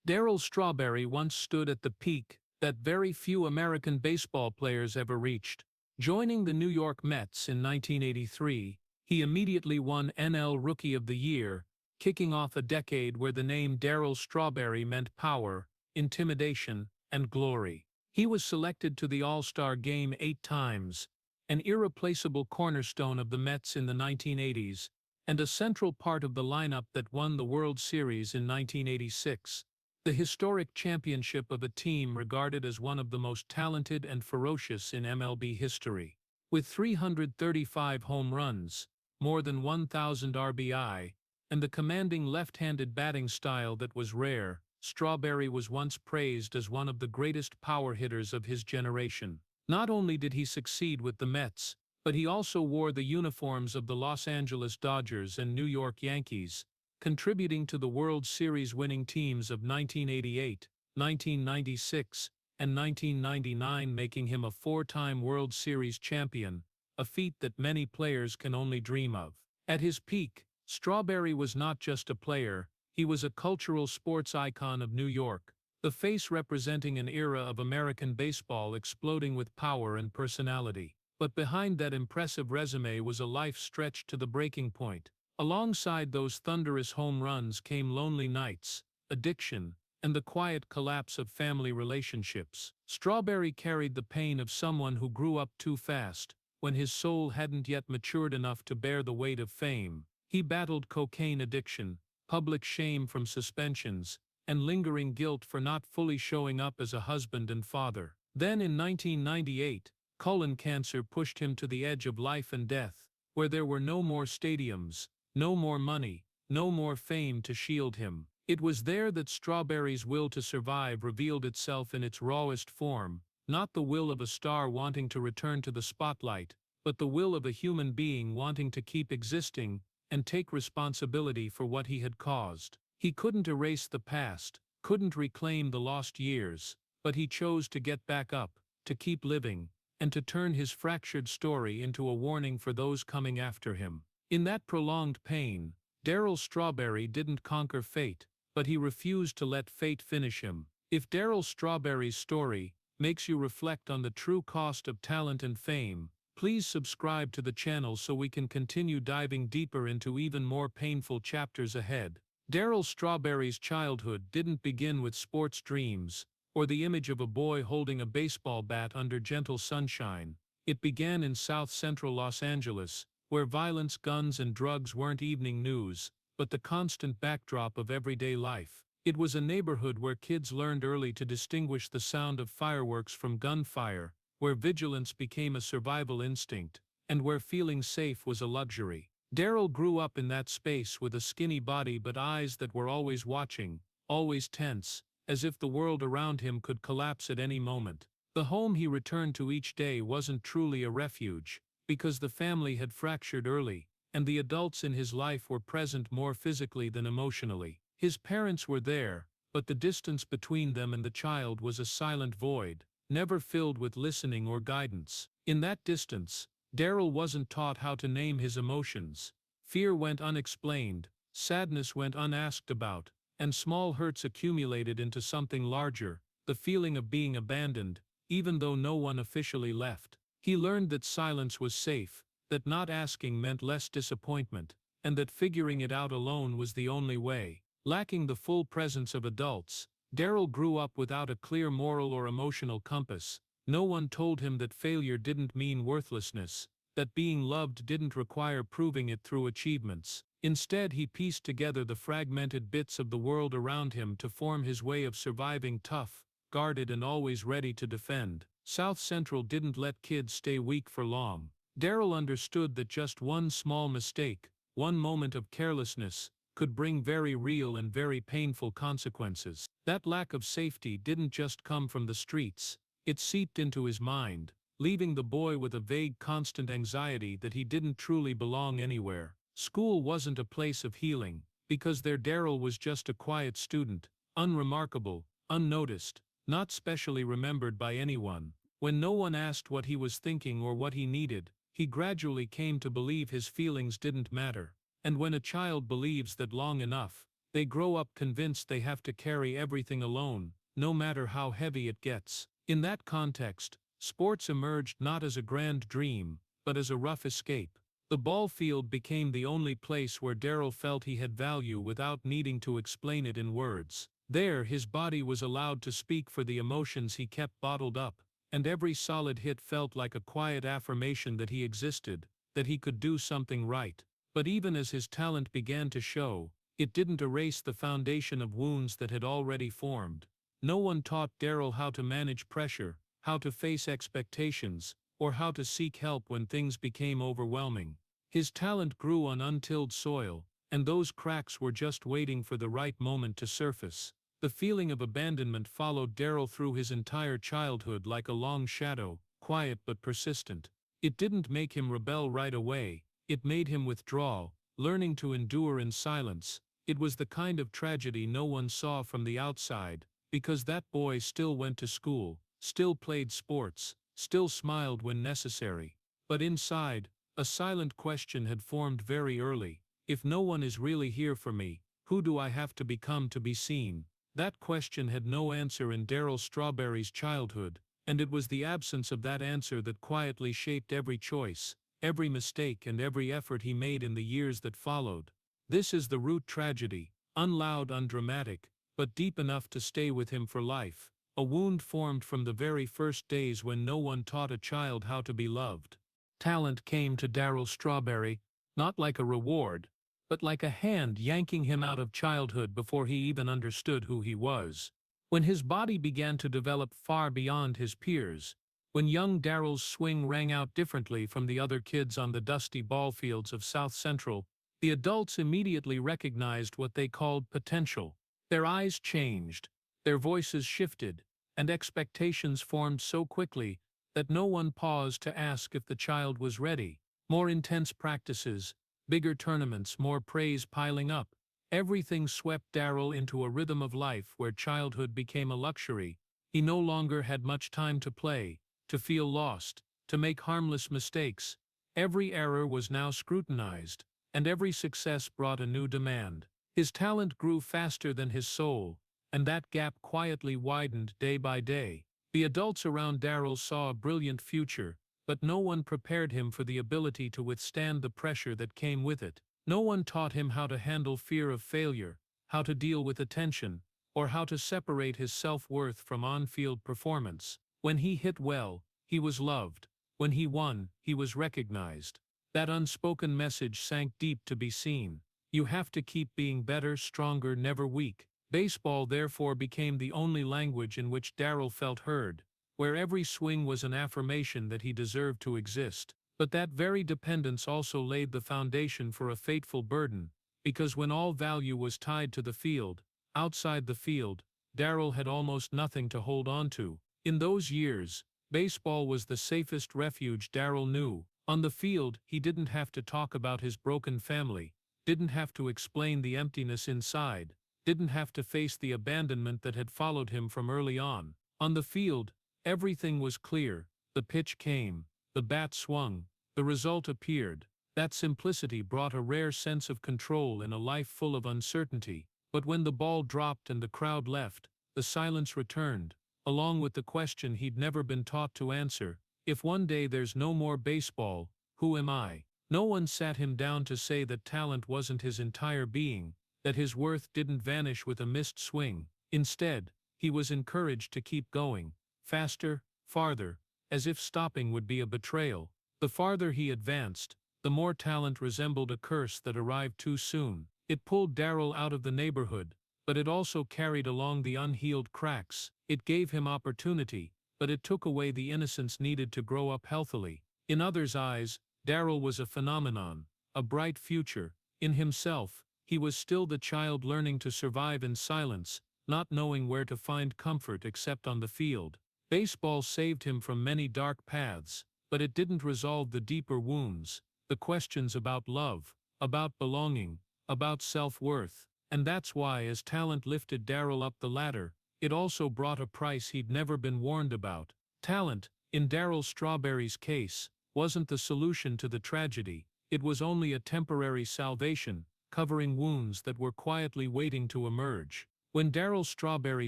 Darryl Strawberry once stood at the peak that very few American baseball players ever reached. Joining the New York Mets in 1983, he immediately won NL Rookie of the Year, kicking off a decade where the name Darryl Strawberry meant power, intimidation, and glory. He was selected to the All-Star Game 8 times, an irreplaceable cornerstone of the Mets in the 1980s, and a central part of the lineup that won the World Series in 1986. The historic championship of a team regarded as one of the most talented and ferocious in MLB history. With 335 home runs, more than 1,000 RBI, and the commanding left-handed batting style that was rare, Strawberry was once praised as one of the greatest power hitters of his generation. Not only did he succeed with the Mets, but he also wore the uniforms of the Los Angeles Dodgers and New York Yankees, contributing to the World Series winning teams of 1988, 1996, and 1999, making him a four-time World Series champion, a feat that many players can only dream of. At his peak, Strawberry was not just a player, he was a cultural sports icon of New York, the face representing an era of American baseball exploding with power and personality. But behind that impressive resume was a life stretched to the breaking point. Alongside those thunderous home runs came lonely nights, addiction, and the quiet collapse of family relationships. Strawberry carried the pain of someone who grew up too fast, when his soul hadn't yet matured enough to bear the weight of fame. He battled cocaine addiction, public shame from suspensions, and lingering guilt for not fully showing up as a husband and father. Then in 1998, colon cancer pushed him to the edge of life and death, where there were no more stadiums, no more money, no more fame to shield him. It was there that Strawberry's will to survive revealed itself in its rawest form, not the will of a star wanting to return to the spotlight, but the will of a human being wanting to keep existing and take responsibility for what he had caused. He couldn't erase the past, couldn't reclaim the lost years, but he chose to get back up, to keep living, and to turn his fractured story into a warning for those coming after him. In that prolonged pain, Darryl Strawberry didn't conquer fate, but he refused to let fate finish him. If Darryl Strawberry's story makes you reflect on the true cost of talent and fame, please subscribe to the channel so we can continue diving deeper into even more painful chapters ahead. Darryl Strawberry's childhood didn't begin with sports dreams, or the image of a boy holding a baseball bat under gentle sunshine. It began in South Central Los Angeles, where violence, guns, and drugs weren't evening news, but the constant backdrop of everyday life. It was a neighborhood where kids learned early to distinguish the sound of fireworks from gunfire, where vigilance became a survival instinct, and where feeling safe was a luxury. Darryl grew up in that space with a skinny body but eyes that were always watching, always tense, as if the world around him could collapse at any moment. The home he returned to each day wasn't truly a refuge, because the family had fractured early, and the adults in his life were present more physically than emotionally. His parents were there, but the distance between them and the child was a silent void, never filled with listening or guidance. In that distance, Darryl wasn't taught how to name his emotions. Fear went unexplained, sadness went unasked about, and small hurts accumulated into something larger, the feeling of being abandoned, even though no one officially left. He learned that silence was safe, that not asking meant less disappointment, and that figuring it out alone was the only way. Lacking the full presence of adults, Darryl grew up without a clear moral or emotional compass. No one told him that failure didn't mean worthlessness, that being loved didn't require proving it through achievements. Instead, he pieced together the fragmented bits of the world around him to form his way of surviving, tough, guarded, and always ready to defend. South Central didn't let kids stay weak for long. Darryl understood that just one small mistake, one moment of carelessness, could bring very real and very painful consequences. That lack of safety didn't just come from the streets, it seeped into his mind, leaving the boy with a vague, constant anxiety that he didn't truly belong anywhere. School wasn't a place of healing, because there Darryl was just a quiet student, unremarkable, unnoticed, not specially remembered by anyone. When no one asked what he was thinking or what he needed, he gradually came to believe his feelings didn't matter. And when a child believes that long enough, They grow up convinced they have to carry everything alone, no matter how heavy it gets. In that context, sports emerged not as a grand dream, but as a rough escape. The ball field became the only place where Darryl felt he had value without needing to explain it in words. There, his body was allowed to speak for the emotions he kept bottled up, and every solid hit felt like a quiet affirmation that he existed, that he could do something right. But even as his talent began to show, it didn't erase the foundation of wounds that had already formed. No one taught Darryl how to manage pressure, how to face expectations, or how to seek help when things became overwhelming. His talent grew on untilled soil, and those cracks were just waiting for the right moment to surface. The feeling of abandonment followed Darryl through his entire childhood like a long shadow, quiet but persistent. It didn't make him rebel right away, it made him withdraw, learning to endure in silence. It was the kind of tragedy no one saw from the outside, because that boy still went to school, still played sports, still smiled when necessary. But inside, a silent question had formed very early. If no one is really here for me, who do I have to become to be seen? That question had no answer in Darryl Strawberry's childhood, and it was the absence of that answer that quietly shaped every choice, every mistake and every effort he made in the years that followed. This is the root tragedy, unloud, undramatic, but deep enough to stay with him for life. A wound formed from the very first days when no one taught a child how to be loved. Talent came to Darryl Strawberry, not like a reward, but like a hand yanking him out of childhood before he even understood who he was. When his body began to develop far beyond his peers, when young Darryl's swing rang out differently from the other kids on the dusty ball fields of South Central, the adults immediately recognized what they called potential. Their eyes changed, their voices shifted, and expectations formed so quickly that no one paused to ask if the child was ready. More intense practices, bigger tournaments, more praise piling up. Everything swept Darryl into a rhythm of life where childhood became a luxury. He no longer had much time to play, to feel lost, to make harmless mistakes. Every error was now scrutinized, and every success brought a new demand. His talent grew faster than his soul, and that gap quietly widened day by day. The adults around Darryl saw a brilliant future, but no one prepared him for the ability to withstand the pressure that came with it. No one taught him how to handle fear of failure, how to deal with attention, or how to separate his self-worth from on-field performance. When he hit well, he was loved. When he won, he was recognized. That unspoken message sank deep to be seen. You have to keep being better, stronger, never weak. Baseball therefore became the only language in which Darryl felt heard, where every swing was an affirmation that he deserved to exist. But that very dependence also laid the foundation for a fateful burden, because when all value was tied to the field, outside the field, Darryl had almost nothing to hold on to. In those years, baseball was the safest refuge Darryl knew. On the field, he didn't have to talk about his broken family, didn't have to explain the emptiness inside, didn't have to face the abandonment that had followed him from early on. On the field, everything was clear. The pitch came, the bat swung, the result appeared. That simplicity brought a rare sense of control in a life full of uncertainty. But when the ball dropped and the crowd left, the silence returned, along with the question he'd never been taught to answer: if one day there's no more baseball, who am I? No one sat him down to say that talent wasn't his entire being, that his worth didn't vanish with a missed swing. Instead, he was encouraged to keep going, faster, farther, as if stopping would be a betrayal. The farther he advanced, the more talent resembled a curse that arrived too soon. It pulled Darryl out of the neighborhood, but it also carried along the unhealed cracks. It gave him opportunity, but it took away the innocence needed to grow up healthily. In others' eyes, Darryl was a phenomenon, a bright future. In himself, he was still the child learning to survive in silence, not knowing where to find comfort except on the field. Baseball saved him from many dark paths, but it didn't resolve the deeper wounds, the questions about love, about belonging, about self-worth. And that's why, as talent lifted Darryl up the ladder, it also brought a price he'd never been warned about. Talent, in Darryl Strawberry's case, wasn't the solution to the tragedy. It was only a temporary salvation, covering wounds that were quietly waiting to emerge. When Darryl Strawberry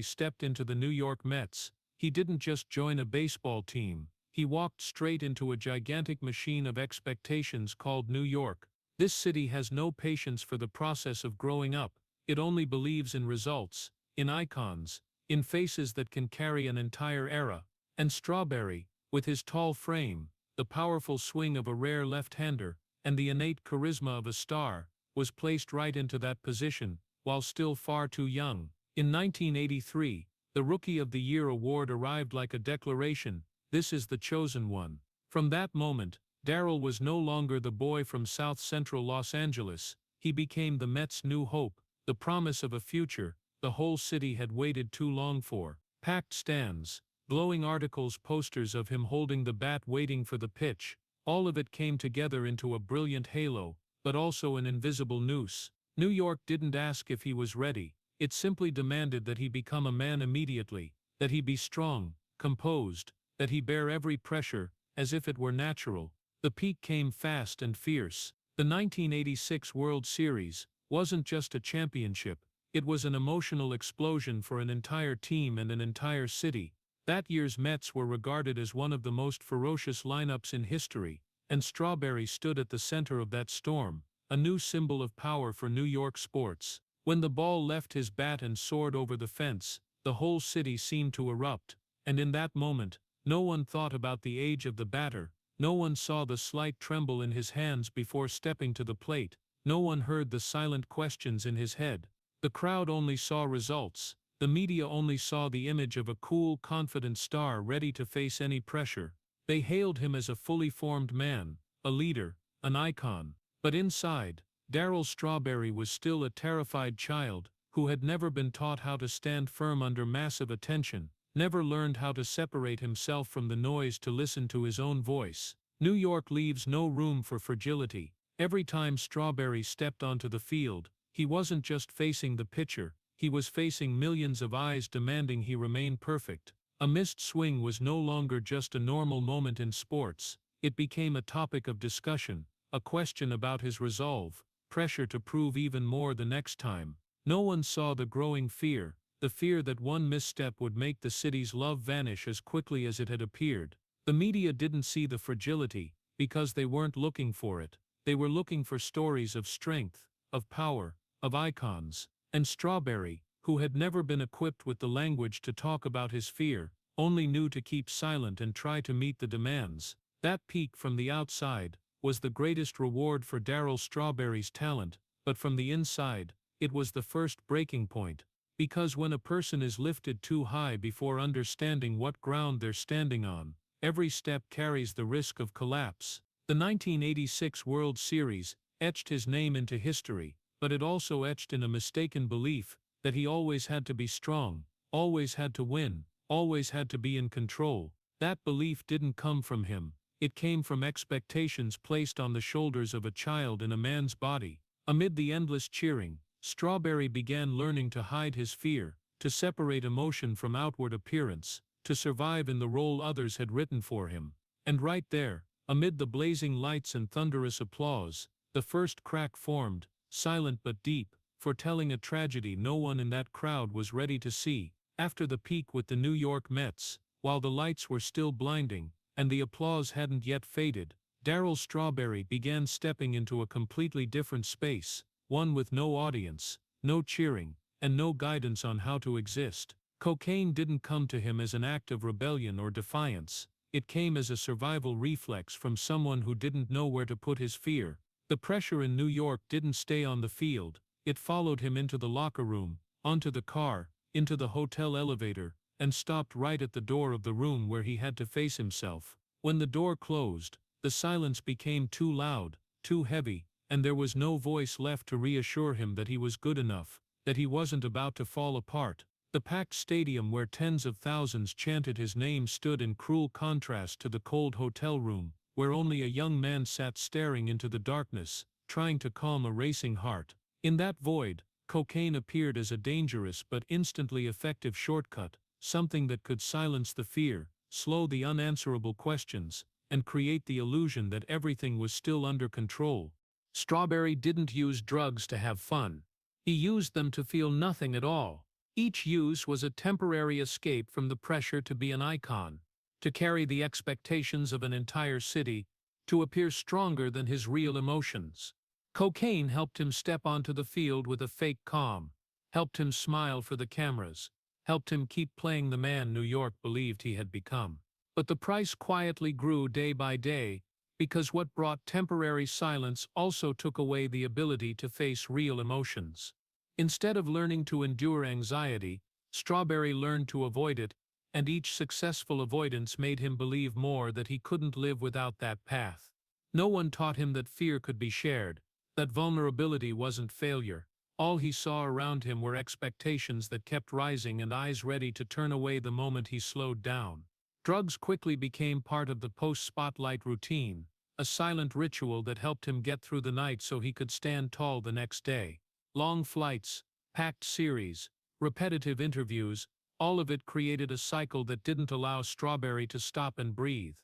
stepped into the New York Mets, he didn't just join a baseball team. He walked straight into a gigantic machine of expectations called New York. This city has no patience for the process of growing up. It only believes in results, in icons, in faces that can carry an entire era. And Strawberry, with his tall frame, the powerful swing of a rare left-hander, and the innate charisma of a star, was placed right into that position, while still far too young. In 1983, the Rookie of the Year award arrived like a declaration: this is the chosen one. From that moment, Darryl was no longer the boy from South Central Los Angeles. He became the Mets' new hope, the promise of a future the whole city had waited too long for. Packed stands, glowing articles, posters of him holding the bat waiting for the pitch, all of it came together into a brilliant halo, but also an invisible noose. New York didn't ask if he was ready, it simply demanded that he become a man immediately, that he be strong, composed, that he bear every pressure, as if it were natural. The peak came fast and fierce. The 1986 World Series wasn't just a championship, it was an emotional explosion for an entire team and an entire city. That year's Mets were regarded as one of the most ferocious lineups in history, and Strawberry stood at the center of that storm, a new symbol of power for New York sports. When the ball left his bat and soared over the fence, the whole city seemed to erupt, and in that moment, no one thought about the age of the batter, no one saw the slight tremble in his hands before stepping to the plate, no one heard the silent questions in his head. The crowd only saw results. The media only saw the image of a cool, confident star ready to face any pressure. They hailed him as a fully formed man, a leader, an icon. But inside, Darryl Strawberry was still a terrified child who had never been taught how to stand firm under massive attention, never learned how to separate himself from the noise to listen to his own voice. New York leaves no room for fragility. Every time Strawberry stepped onto the field, he wasn't just facing the pitcher, he was facing millions of eyes demanding he remain perfect. A missed swing was no longer just a normal moment in sports, it became a topic of discussion, a question about his resolve, pressure to prove even more the next time. No one saw the growing fear, the fear that one misstep would make the city's love vanish as quickly as it had appeared. The media didn't see the fragility, because they weren't looking for it. They were looking for stories of strength, of power, of icons. And Strawberry, who had never been equipped with the language to talk about his fear, only knew to keep silent and try to meet the demands. That peak from the outside was the greatest reward for Darryl Strawberry's talent, but from the inside, it was the first breaking point. Because when a person is lifted too high before understanding what ground they're standing on, every step carries the risk of collapse. The 1986 World Series etched his name into history, but it also etched in a mistaken belief that he always had to be strong, always had to win, always had to be in control. That belief didn't come from him, it came from expectations placed on the shoulders of a child in a man's body. Amid the endless cheering, Strawberry began learning to hide his fear, to separate emotion from outward appearance, to survive in the role others had written for him. And right there, amid the blazing lights and thunderous applause, the first crack formed, silent but deep, foretelling a tragedy no one in that crowd was ready to see. After the peak with the New York Mets, while the lights were still blinding, and the applause hadn't yet faded, Darryl Strawberry began stepping into a completely different space, one with no audience, no cheering, and no guidance on how to exist. Cocaine didn't come to him as an act of rebellion or defiance, it came as a survival reflex from someone who didn't know where to put his fear. The pressure in New York didn't stay on the field, it followed him into the locker room, onto the car, into the hotel elevator, and stopped right at the door of the room where he had to face himself. When the door closed, the silence became too loud, too heavy, and there was no voice left to reassure him that he was good enough, that he wasn't about to fall apart. The packed stadium where tens of thousands chanted his name stood in cruel contrast to the cold hotel room, where only a young man sat staring into the darkness, trying to calm a racing heart. In that void, cocaine appeared as a dangerous but instantly effective shortcut, something that could silence the fear, slow the unanswerable questions, and create the illusion that everything was still under control. Strawberry didn't use drugs to have fun. He used them to feel nothing at all. Each use was a temporary escape from the pressure to be an icon, to carry the expectations of an entire city, to appear stronger than his real emotions. Cocaine helped him step onto the field with a fake calm, helped him smile for the cameras, helped him keep playing the man New York believed he had become. But the price quietly grew day by day, because what brought temporary silence also took away the ability to face real emotions. Instead of learning to endure anxiety, Strawberry learned to avoid it, and each successful avoidance made him believe more that he couldn't live without that path. No one taught him that fear could be shared, that vulnerability wasn't failure. All he saw around him were expectations that kept rising and eyes ready to turn away the moment he slowed down. Drugs quickly became part of the post-spotlight routine, a silent ritual that helped him get through the night so he could stand tall the next day. Long flights, packed series, repetitive interviews, all of it created a cycle that didn't allow Strawberry to stop and breathe.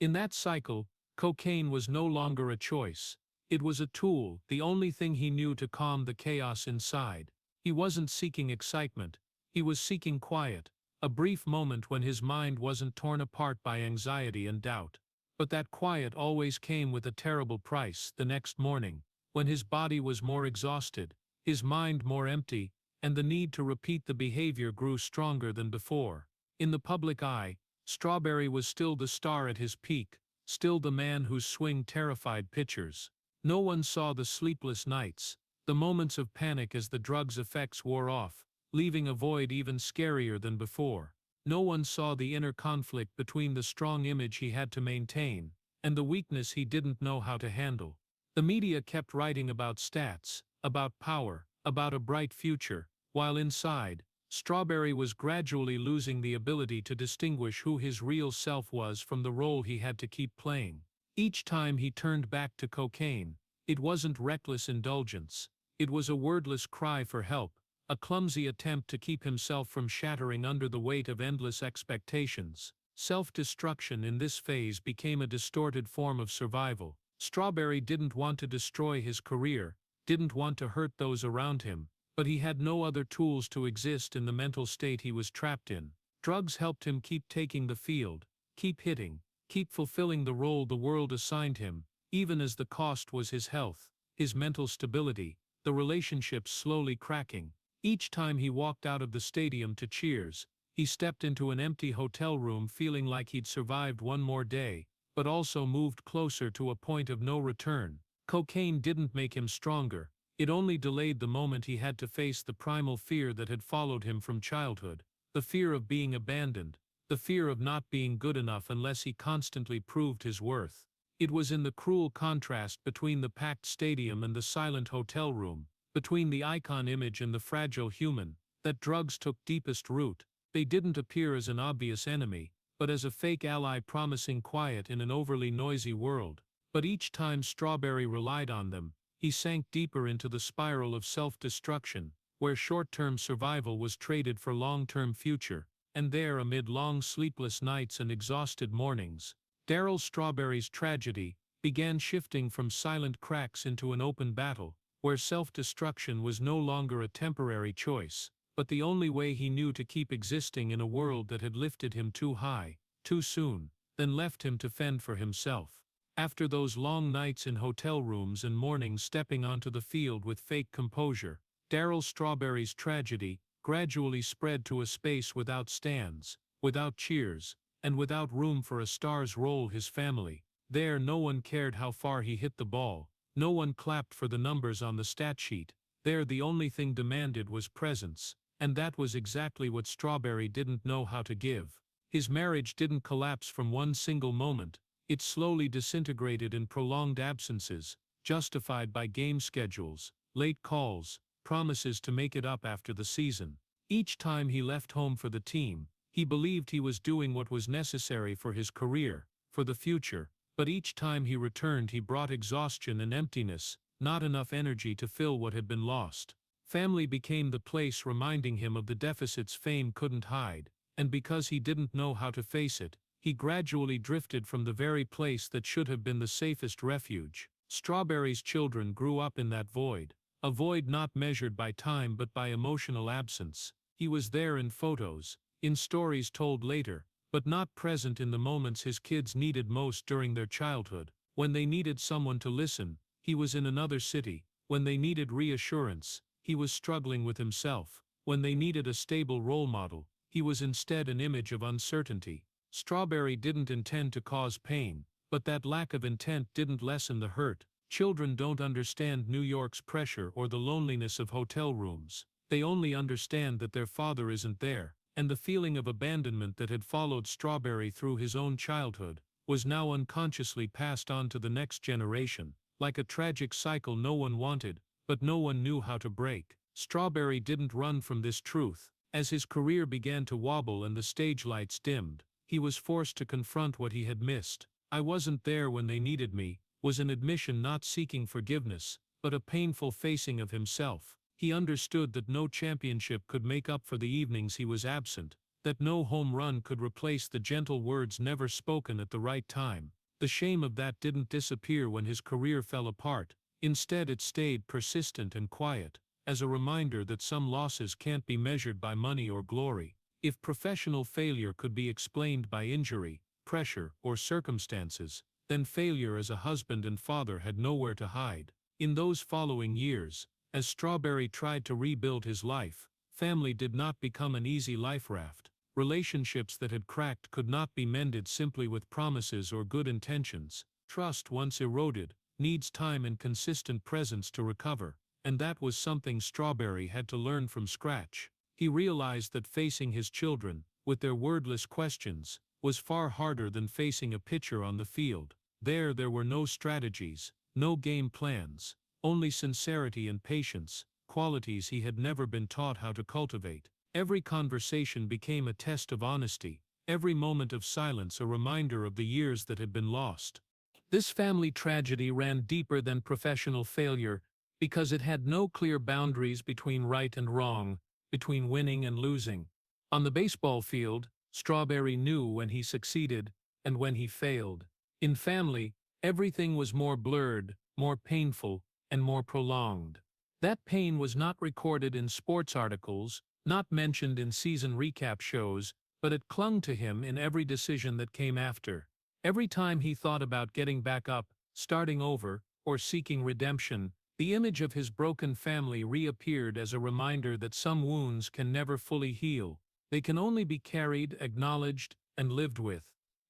In that cycle, cocaine was no longer a choice. It was a tool, the only thing he knew to calm the chaos inside. He wasn't seeking excitement. He was seeking quiet, a brief moment when his mind wasn't torn apart by anxiety and doubt. But that quiet always came with a terrible price. The next morning, when his body was more exhausted, his mind more empty, and the need to repeat the behavior grew stronger than before. In the public eye, Strawberry was still the star at his peak, still the man whose swing terrified pitchers. No one saw the sleepless nights, the moments of panic as the drug's effects wore off, leaving a void even scarier than before. No one saw the inner conflict between the strong image he had to maintain and the weakness he didn't know how to handle. The media kept writing about stats, about power, about a bright future, while inside, Strawberry was gradually losing the ability to distinguish who his real self was from the role he had to keep playing. Each time he turned back to cocaine, it wasn't reckless indulgence. It was a wordless cry for help, a clumsy attempt to keep himself from shattering under the weight of endless expectations. Self-destruction in this phase became a distorted form of survival. Strawberry didn't want to destroy his career, didn't want to hurt those around him, but he had no other tools to exist in the mental state he was trapped in. Drugs helped him keep taking the field, keep hitting, keep fulfilling the role the world assigned him, even as the cost was his health, his mental stability, the relationships slowly cracking. Each time he walked out of the stadium to cheers, he stepped into an empty hotel room feeling like he'd survived one more day, but also moved closer to a point of no return. Cocaine didn't make him stronger, it only delayed the moment he had to face the primal fear that had followed him from childhood, the fear of being abandoned, the fear of not being good enough unless he constantly proved his worth. It was in the cruel contrast between the packed stadium and the silent hotel room, between the icon image and the fragile human, that drugs took deepest root. They didn't appear as an obvious enemy, but as a fake ally promising quiet in an overly noisy world. But each time Strawberry relied on them, he sank deeper into the spiral of self-destruction, where short-term survival was traded for long-term future. And there, amid long sleepless nights and exhausted mornings, Darryl Strawberry's tragedy began shifting from silent cracks into an open battle, where self-destruction was no longer a temporary choice, but the only way he knew to keep existing in a world that had lifted him too high, too soon, then left him to fend for himself. After those long nights in hotel rooms and mornings stepping onto the field with fake composure, Darryl Strawberry's tragedy gradually spread to a space without stands, without cheers, and without room for a star's role his family. There no one cared how far he hit the ball, no one clapped for the numbers on the stat sheet. There the only thing demanded was presence, and that was exactly what Strawberry didn't know how to give. His marriage didn't collapse from one single moment, it slowly disintegrated in prolonged absences, justified by game schedules, late calls, promises to make it up after the season. Each time he left home for the team, he believed he was doing what was necessary for his career, for the future, but each time he returned he brought exhaustion and emptiness, not enough energy to fill what had been lost. Family became the place reminding him of the deficits fame couldn't hide, and because he didn't know how to face it, he gradually drifted from the very place that should have been the safest refuge. Strawberry's children grew up in that void, a void not measured by time but by emotional absence. He was there in photos, in stories told later, but not present in the moments his kids needed most during their childhood. When they needed someone to listen, he was in another city. When they needed reassurance, he was struggling with himself. When they needed a stable role model, he was instead an image of uncertainty. Strawberry didn't intend to cause pain, but that lack of intent didn't lessen the hurt. Children don't understand New York's pressure or the loneliness of hotel rooms. They only understand that their father isn't there, and the feeling of abandonment that had followed Strawberry through his own childhood was now unconsciously passed on to the next generation, like a tragic cycle no one wanted, but no one knew how to break. Strawberry didn't run from this truth. As his career began to wobble and the stage lights dimmed, he was forced to confront what he had missed. "I wasn't there when they needed me," was an admission not seeking forgiveness, but a painful facing of himself. He understood that no championship could make up for the evenings he was absent, that no home run could replace the gentle words never spoken at the right time. The shame of that didn't disappear when his career fell apart. Instead, it stayed persistent and quiet, as a reminder that some losses can't be measured by money or glory. If professional failure could be explained by injury, pressure, or circumstances, then failure as a husband and father had nowhere to hide. In those following years, as Strawberry tried to rebuild his life, family did not become an easy life raft. Relationships that had cracked could not be mended simply with promises or good intentions. Trust, once eroded, needs time and consistent presence to recover, and that was something Strawberry had to learn from scratch. He realized that facing his children, with their wordless questions, was far harder than facing a pitcher on the field. There were no strategies, no game plans, only sincerity and patience, qualities he had never been taught how to cultivate. Every conversation became a test of honesty, every moment of silence a reminder of the years that had been lost. This family tragedy ran deeper than professional failure, because it had no clear boundaries between right and wrong, between winning and losing. On the baseball field, Strawberry knew when he succeeded and when he failed. In family, everything was more blurred, more painful, and more prolonged. That pain was not recorded in sports articles, not mentioned in season recap shows, but it clung to him in every decision that came after. Every time he thought about getting back up, starting over, or seeking redemption, the image of his broken family reappeared as a reminder that some wounds can never fully heal. They can only be carried, acknowledged, and lived with.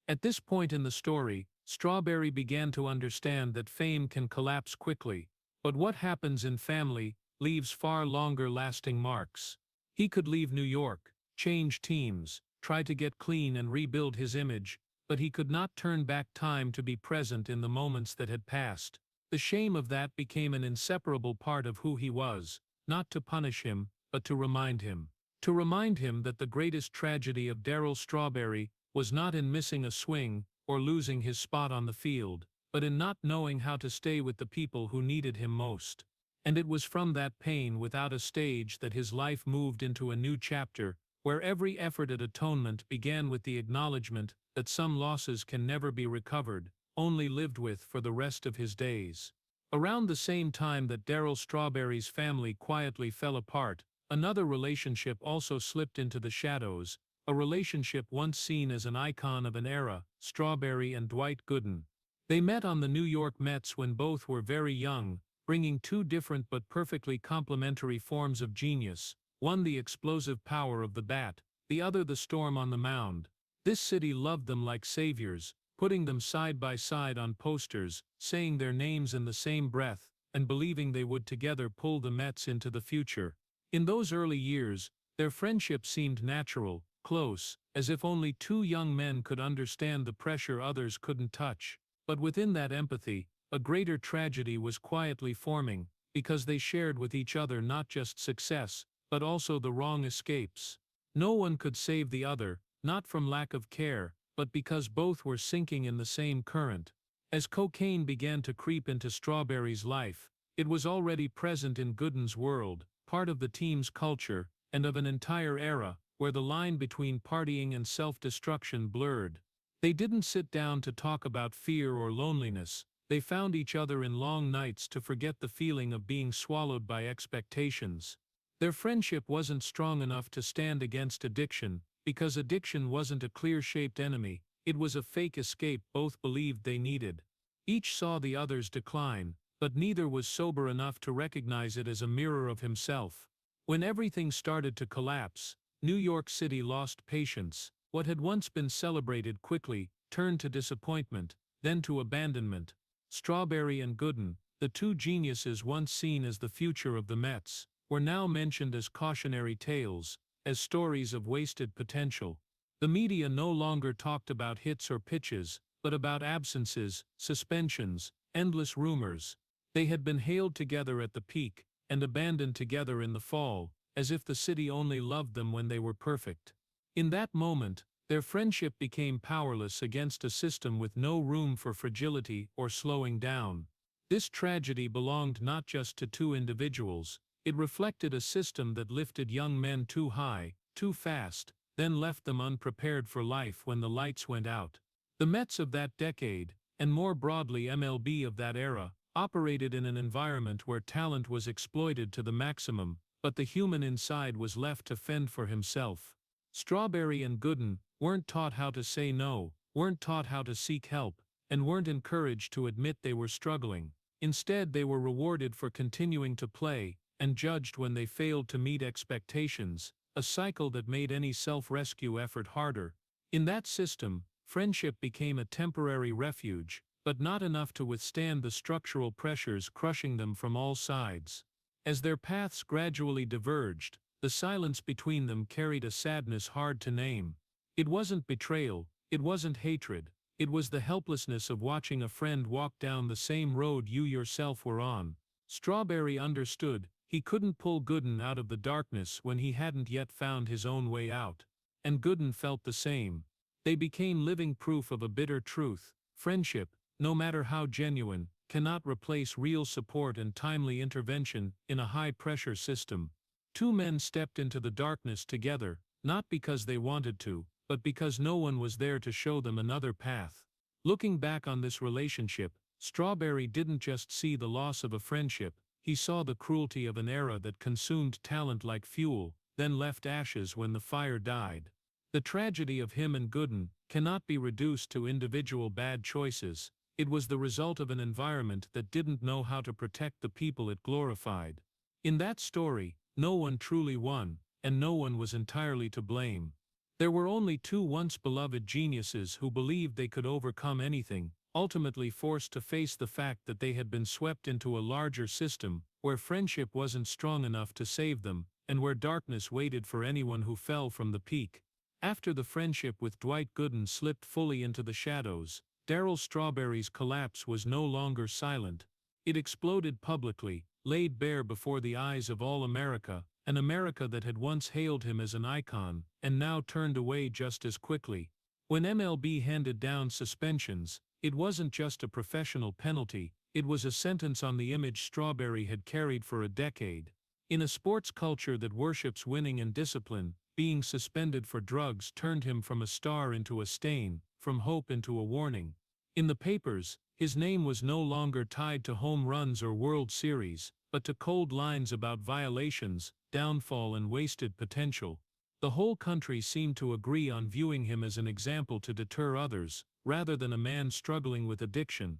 At this point in the story, Strawberry began to understand that fame can collapse quickly, but what happens in family leaves far longer-lasting marks. He could leave New York, change teams, try to get clean and rebuild his image, but he could not turn back time to be present in the moments that had passed. The shame of that became an inseparable part of who he was, not to punish him, but to remind him. To remind him that the greatest tragedy of Darryl Strawberry was not in missing a swing or losing his spot on the field, but in not knowing how to stay with the people who needed him most. And it was from that pain without a stage that his life moved into a new chapter, where every effort at atonement began with the acknowledgement that some losses can never be recovered, only lived with for the rest of his days. Around the same time that Darryl Strawberry's family quietly fell apart, another relationship also slipped into the shadows, a relationship once seen as an icon of an era, Strawberry and Dwight Gooden. They met on the New York Mets when both were very young, bringing two different but perfectly complementary forms of genius, one the explosive power of the bat, the other the storm on the mound. This city loved them like saviors, putting them side by side on posters, saying their names in the same breath, and believing they would together pull the Mets into the future. In those early years, their friendship seemed natural, close, as if only two young men could understand the pressure others couldn't touch. But within that empathy, a greater tragedy was quietly forming, because they shared with each other not just success, but also the wrong escapes. No one could save the other, not from lack of care, but because both were sinking in the same current. As cocaine began to creep into Strawberry's life, it was already present in Gooden's world, part of the team's culture, and of an entire era, where the line between partying and self-destruction blurred. They didn't sit down to talk about fear or loneliness, They found each other in long nights to forget the feeling of being swallowed by expectations. Their friendship wasn't strong enough to stand against addiction, because addiction wasn't a clear-shaped enemy, it was a fake escape both believed they needed. Each saw the other's decline, but neither was sober enough to recognize it as a mirror of himself. When everything started to collapse, New York City lost patience. What had once been celebrated quickly turned to disappointment, then to abandonment. Strawberry and Gooden, the two geniuses once seen as the future of the Mets, were now mentioned as cautionary tales, as stories of wasted potential. The media no longer talked about hits or pitches, but about absences, suspensions, endless rumors. They had been hailed together at the peak, and abandoned together in the fall, as if the city only loved them when they were perfect. In that moment, their friendship became powerless against a system with no room for fragility or slowing down. This tragedy belonged not just to two individuals, it reflected a system that lifted young men too high, too fast, then left them unprepared for life when the lights went out. The Mets of that decade, and more broadly MLB of that era, operated in an environment where talent was exploited to the maximum, but the human inside was left to fend for himself. Strawberry and Gooden weren't taught how to say no, weren't taught how to seek help, and weren't encouraged to admit they were struggling. Instead, they were rewarded for continuing to play, and judged when they failed to meet expectations, a cycle that made any self-rescue effort harder. In that system, friendship became a temporary refuge, but not enough to withstand the structural pressures crushing them from all sides. As their paths gradually diverged, the silence between them carried a sadness hard to name. It wasn't betrayal, it wasn't hatred, it was the helplessness of watching a friend walk down the same road you yourself were on. Strawberry understood, he couldn't pull Gooden out of the darkness when he hadn't yet found his own way out. And Gooden felt the same. They became living proof of a bitter truth: friendship, no matter how genuine, cannot replace real support and timely intervention in a high-pressure system. Two men stepped into the darkness together, not because they wanted to, but because no one was there to show them another path. Looking back on this relationship, Strawberry didn't just see the loss of a friendship, he saw the cruelty of an era that consumed talent like fuel, then left ashes when the fire died. The tragedy of him and Gooden cannot be reduced to individual bad choices. It was the result of an environment that didn't know how to protect the people it glorified. In that story, no one truly won, and no one was entirely to blame. There were only two once beloved geniuses who believed they could overcome anything, ultimately forced to face the fact that they had been swept into a larger system, where friendship wasn't strong enough to save them, and where darkness waited for anyone who fell from the peak. After the friendship with Dwight Gooden slipped fully into the shadows, Darryl Strawberry's collapse was no longer silent. It exploded publicly, laid bare before the eyes of all America, an America that had once hailed him as an icon, and now turned away just as quickly. When MLB handed down suspensions, it wasn't just a professional penalty, it was a sentence on the image Strawberry had carried for a decade. In a sports culture that worships winning and discipline, being suspended for drugs turned him from a star into a stain, from hope into a warning. In the papers, his name was no longer tied to home runs or World Series, but to cold lines about violations, downfall and wasted potential. The whole country seemed to agree on viewing him as an example to deter others, rather than a man struggling with addiction.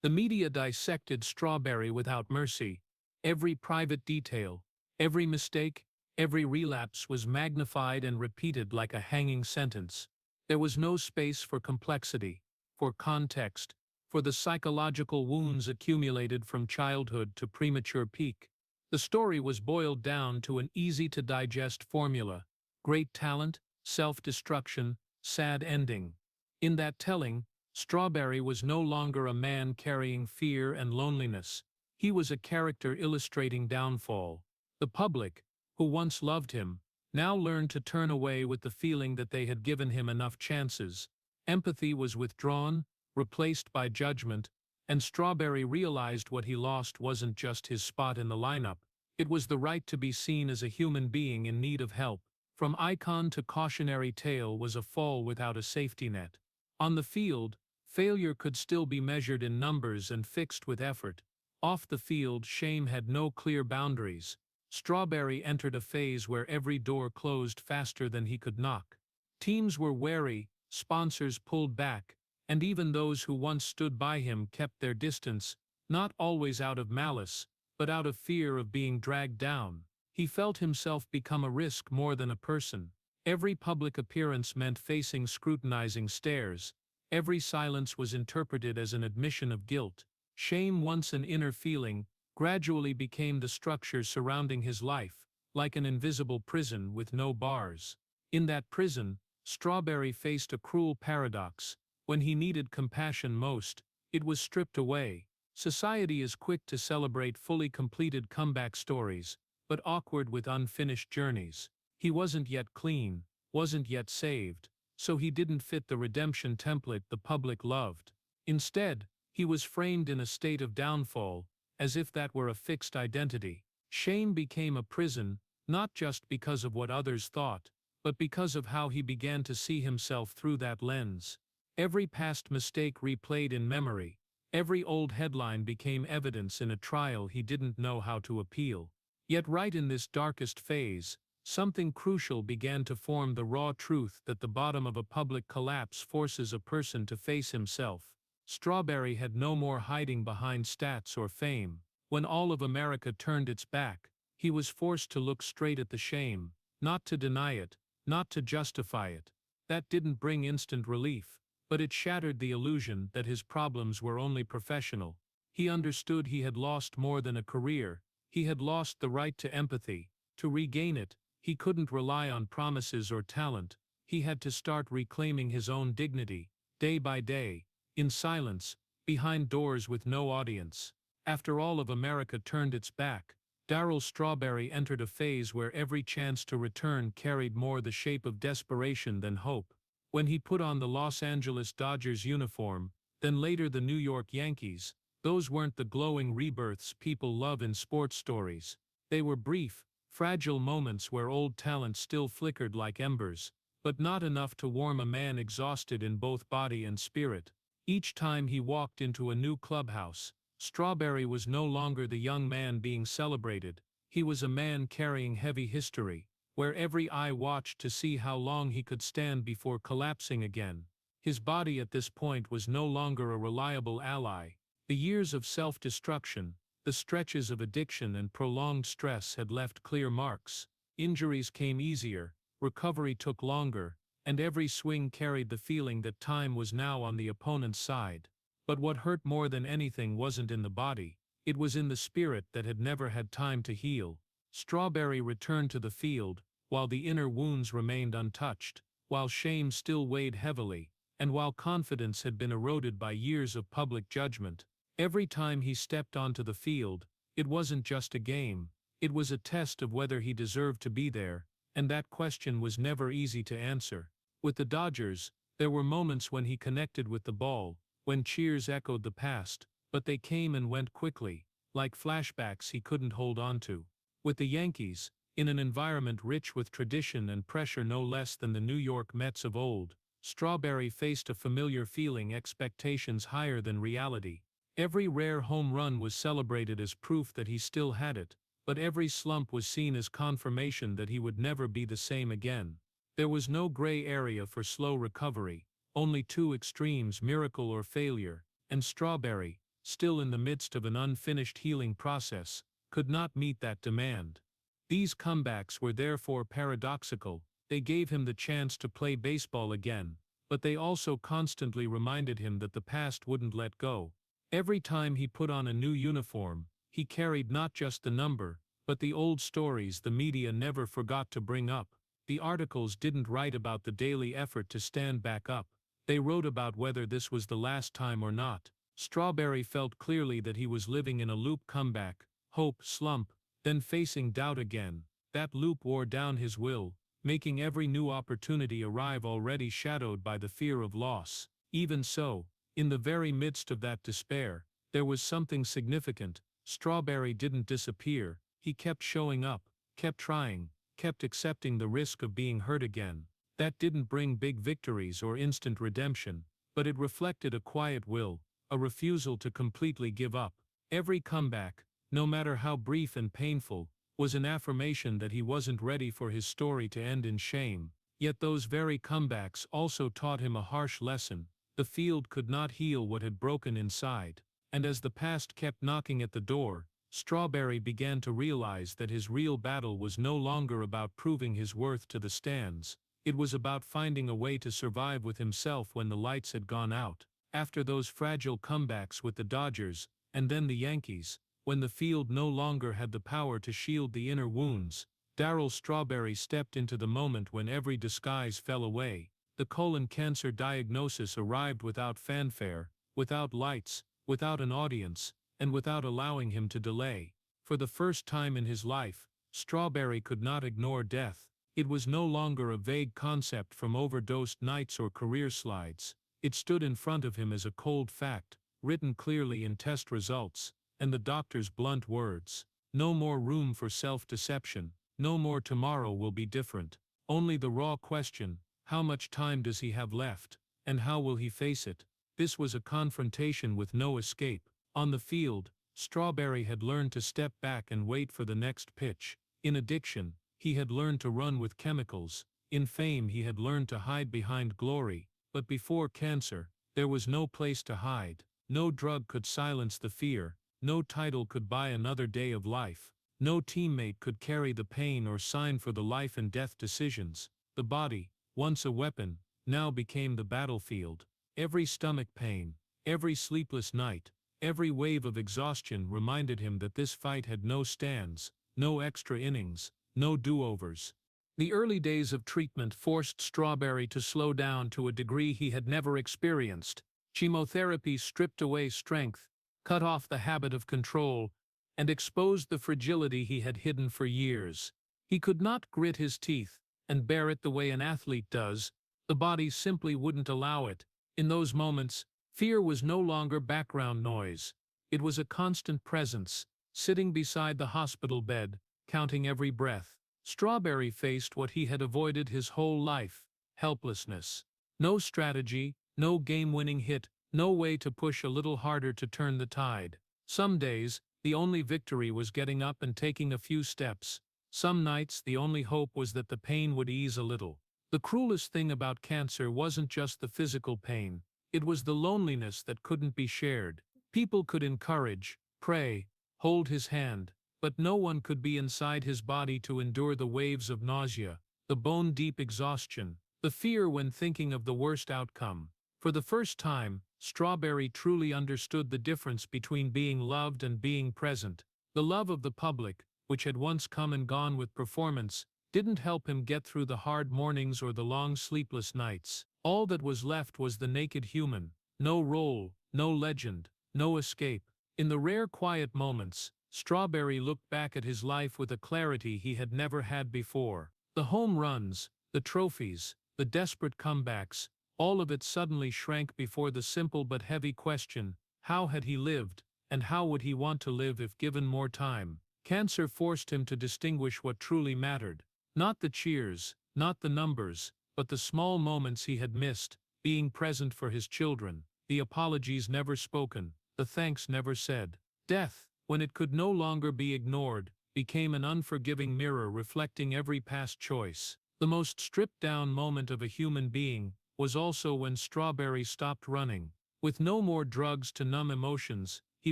The media dissected Strawberry without mercy. Every private detail, every mistake, every relapse was magnified and repeated like a hanging sentence. There was no space for complexity, for context, for the psychological wounds accumulated from childhood to premature peak. The story was boiled down to an easy-to-digest formula: great talent, self-destruction, sad ending. In that telling, Strawberry was no longer a man carrying fear and loneliness. He was a character illustrating downfall. The public, who once loved him, now learned to turn away with the feeling that they had given him enough chances. Empathy was withdrawn, replaced by judgment, and Strawberry realized what he lost wasn't just his spot in the lineup, it was the right to be seen as a human being in need of help. From icon to cautionary tale was a fall without a safety net. On the field, Failure could still be measured in numbers and fixed with effort. Off the field, shame had no clear boundaries. Strawberry entered a phase where every door closed faster than he could knock. Teams were wary, sponsors pulled back, and even those who once stood by him kept their distance, not always out of malice, but out of fear of being dragged down. He felt himself become a risk more than a person. Every public appearance meant facing scrutinizing stares. Every silence was interpreted as an admission of guilt. Shame, once an inner feeling, gradually became the structure surrounding his life, like an invisible prison with no bars. In that prison, Strawberry faced a cruel paradox. When he needed compassion most, it was stripped away. Society is quick to celebrate fully completed comeback stories, but awkward with unfinished journeys. He wasn't yet clean, wasn't yet saved, so he didn't fit the redemption template the public loved. Instead, he was framed in a state of downfall, as if that were a fixed identity. Shame became a prison, not just because of what others thought, but because of how he began to see himself through that lens. Every past mistake replayed in memory, every old headline became evidence in a trial he didn't know how to appeal. Yet right in this darkest phase, something crucial began to form: the raw truth that the bottom of a public collapse forces a person to face himself. Strawberry had no more hiding behind stats or fame. When all of America turned its back, he was forced to look straight at the shame, not to deny it, not to justify it. That didn't bring instant relief, but it shattered the illusion that his problems were only professional. He understood he had lost more than a career. He had lost the right to empathy. To regain it, he couldn't rely on promises or talent. He had to start reclaiming his own dignity, day by day, in silence, behind doors with no audience. After all of America turned its back, Darryl Strawberry entered a phase where every chance to return carried more the shape of desperation than hope. When he put on the Los Angeles Dodgers uniform, then later the New York Yankees, those weren't the glowing rebirths people love in sports stories. They were brief, fragile moments where old talent still flickered like embers, but not enough to warm a man exhausted in both body and spirit. Each time he walked into a new clubhouse, Strawberry was no longer the young man being celebrated. He was a man carrying heavy history, where every eye watched to see how long he could stand before collapsing again. His body at this point was no longer a reliable ally. The years of self-destruction, the stretches of addiction and prolonged stress had left clear marks. Injuries came easier, recovery took longer, and every swing carried the feeling that time was now on the opponent's side. But what hurt more than anything wasn't in the body, it was in the spirit that had never had time to heal. Strawberry returned to the field, while the inner wounds remained untouched, while shame still weighed heavily, and while confidence had been eroded by years of public judgment. Every time he stepped onto the field, it wasn't just a game, it was a test of whether he deserved to be there, and that question was never easy to answer. With the Dodgers, there were moments when he connected with the ball, when cheers echoed the past, but they came and went quickly, like flashbacks he couldn't hold on to. With the Yankees, in an environment rich with tradition and pressure no less than the New York Mets of old, Strawberry faced a familiar feeling: expectations higher than reality. Every rare home run was celebrated as proof that he still had it, but every slump was seen as confirmation that he would never be the same again. There was no gray area for slow recovery, only two extremes: miracle or failure, and Strawberry, still in the midst of an unfinished healing process, could not meet that demand. These comebacks were therefore paradoxical. They gave him the chance to play baseball again, but they also constantly reminded him that the past wouldn't let go. Every time he put on a new uniform, he carried not just the number, but the old stories the media never forgot to bring up. The articles didn't write about the daily effort to stand back up. They wrote about whether this was the last time or not. Strawberry felt clearly that he was living in a loop: comeback, hope, slump, then facing doubt again. That loop wore down his will, making every new opportunity arrive already shadowed by the fear of loss. Even so, in the very midst of that despair, there was something significant. Strawberry didn't disappear. He kept showing up, kept trying, kept accepting the risk of being hurt again. That didn't bring big victories or instant redemption, but it reflected a quiet will, a refusal to completely give up. Every comeback, no matter how brief and painful, was an affirmation that he wasn't ready for his story to end in shame. Yet those very comebacks also taught him a harsh lesson: the field could not heal what had broken inside. And as the past kept knocking at the door, Strawberry began to realize that his real battle was no longer about proving his worth to the stands. It was about finding a way to survive with himself when the lights had gone out. After those fragile comebacks with the Dodgers, and then the Yankees, when the field no longer had the power to shield the inner wounds, Darryl Strawberry stepped into the moment when every disguise fell away. The colon cancer diagnosis arrived without fanfare, without lights, without an audience, and without allowing him to delay. For the first time in his life, Strawberry could not ignore death. It was no longer a vague concept from overdosed nights or career slides. It stood in front of him as a cold fact, written clearly in test results, and the doctor's blunt words. No more room for self-deception. No more tomorrow will be different. Only the raw question: how much time does he have left, and how will he face it? This was a confrontation with no escape. On the field, Strawberry had learned to step back and wait for the next pitch. In addiction, he had learned to run with chemicals. In fame, he had learned to hide behind glory. But before cancer, there was no place to hide. No drug could silence the fear. No title could buy another day of life. No teammate could carry the pain or sign for the life and death decisions. The body, once a weapon, now became the battlefield. Every stomach pain, every sleepless night, every wave of exhaustion reminded him that this fight had no stands, no extra innings, no do-overs. The early days of treatment forced Strawberry to slow down to a degree he had never experienced. Chemotherapy stripped away strength, cut off the habit of control, and exposed the fragility he had hidden for years. He could not grit his teeth and bear it the way an athlete does. The body simply wouldn't allow it. In those moments, fear was no longer background noise. It was a constant presence, sitting beside the hospital bed, counting every breath. Strawberry faced what he had avoided his whole life: helplessness. No strategy, no game-winning hit, no way to push a little harder to turn the tide. Some days, the only victory was getting up and taking a few steps. Some nights, the only hope was that the pain would ease a little. The cruelest thing about cancer wasn't just the physical pain. It was the loneliness that couldn't be shared. People could encourage, pray, hold his hand, but no one could be inside his body to endure the waves of nausea, the bone-deep exhaustion, the fear when thinking of the worst outcome. For the first time, Strawberry truly understood the difference between being loved and being present. The love of the public, which had once come and gone with performance, didn't help him get through the hard mornings or the long sleepless nights. All that was left was the naked human. No role, no legend, no escape. In the rare quiet moments, Strawberry looked back at his life with a clarity he had never had before. The home runs, the trophies, the desperate comebacks, all of it suddenly shrank before the simple but heavy question: how had he lived, and how would he want to live if given more time? Cancer forced him to distinguish what truly mattered. Not the cheers, not the numbers, but the small moments he had missed: being present for his children, the apologies never spoken, the thanks never said. Death, when it could no longer be ignored, became an unforgiving mirror reflecting every past choice. The most stripped-down moment of a human being was also when Strawberry stopped running. With no more drugs to numb emotions, he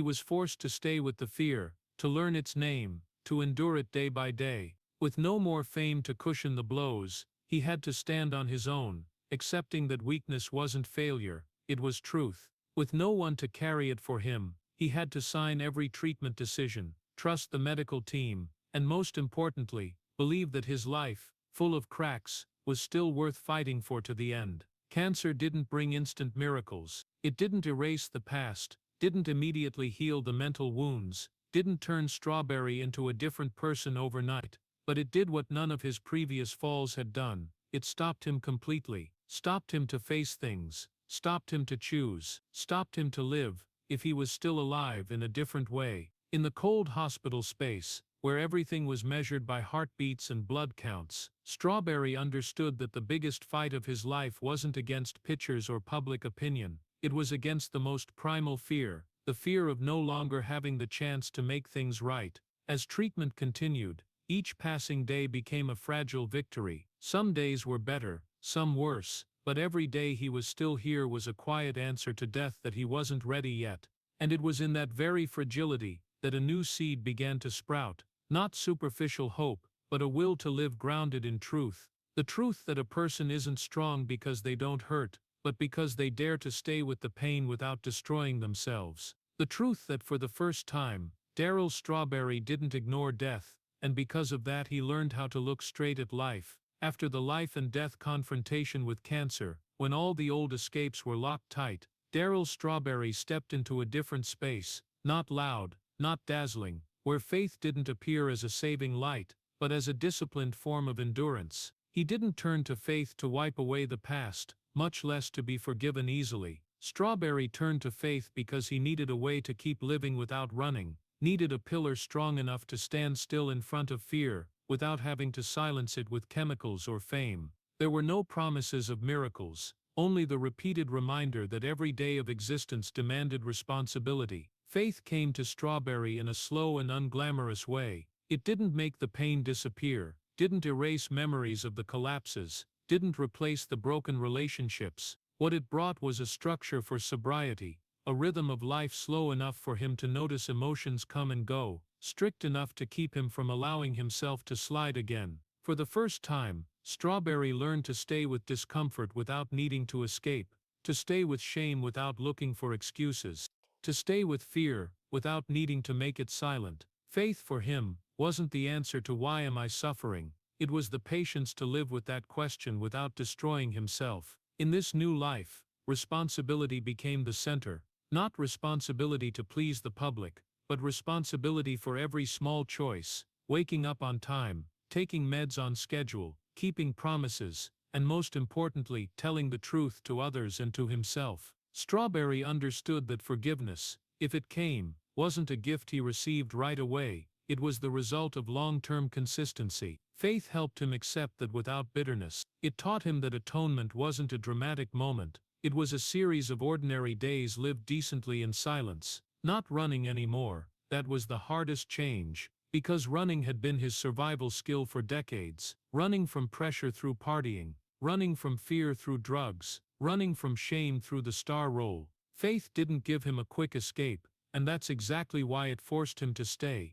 was forced to stay with the fear, to learn its name, to endure it day by day. With no more fame to cushion the blows, he had to stand on his own, accepting that weakness wasn't failure, it was truth. With no one to carry it for him, he had to sign every treatment decision, trust the medical team, and most importantly, believe that his life, full of cracks, was still worth fighting for to the end. Cancer didn't bring instant miracles. It didn't erase the past, didn't immediately heal the mental wounds, didn't turn Strawberry into a different person overnight. But it did what none of his previous falls had done. It stopped him completely, stopped him to face things, stopped him to choose, stopped him to live, if he was still alive, in a different way. In the cold hospital space, where everything was measured by heartbeats and blood counts, Strawberry understood that the biggest fight of his life wasn't against pitchers or public opinion. It was against the most primal fear, the fear of no longer having the chance to make things right. As treatment continued, each passing day became a fragile victory. Some days were better, some worse, but every day he was still here was a quiet answer to death that he wasn't ready yet. And it was in that very fragility that a new seed began to sprout, not superficial hope, but a will to live grounded in truth. The truth that a person isn't strong because they don't hurt, but because they dare to stay with the pain without destroying themselves. The truth that for the first time, Darryl Strawberry didn't ignore death, and because of that he learned how to look straight at life. After the life and death confrontation with cancer, when all the old escapes were locked tight, Darryl Strawberry stepped into a different space, not loud, not dazzling, where faith didn't appear as a saving light, but as a disciplined form of endurance. He didn't turn to faith to wipe away the past, much less to be forgiven easily. Strawberry turned to faith because he needed a way to keep living without running, needed a pillar strong enough to stand still in front of fear, without having to silence it with chemicals or fame. There were no promises of miracles, only the repeated reminder that every day of existence demanded responsibility. Faith came to Strawberry in a slow and unglamorous way. It didn't make the pain disappear, didn't erase memories of the collapses, didn't replace the broken relationships. What it brought was a structure for sobriety, a rhythm of life slow enough for him to notice emotions come and go, strict enough to keep him from allowing himself to slide again. For the first time, Strawberry learned to stay with discomfort without needing to escape, to stay with shame without looking for excuses, to stay with fear without needing to make it silent. Faith for him wasn't the answer to why am I suffering, it was the patience to live with that question without destroying himself. In this new life, responsibility became the center, not responsibility to please the public, but responsibility for every small choice, waking up on time, taking meds on schedule, keeping promises, and most importantly, telling the truth to others and to himself. Strawberry understood that forgiveness, if it came, wasn't a gift he received right away, it was the result of long-term consistency. Faith helped him accept that without bitterness. It taught him that atonement wasn't a dramatic moment, it was a series of ordinary days lived decently in silence. Not running anymore, that was the hardest change, because running had been his survival skill for decades. Running from pressure through partying, running from fear through drugs, running from shame through the star role. Faith didn't give him a quick escape, and that's exactly why it forced him to stay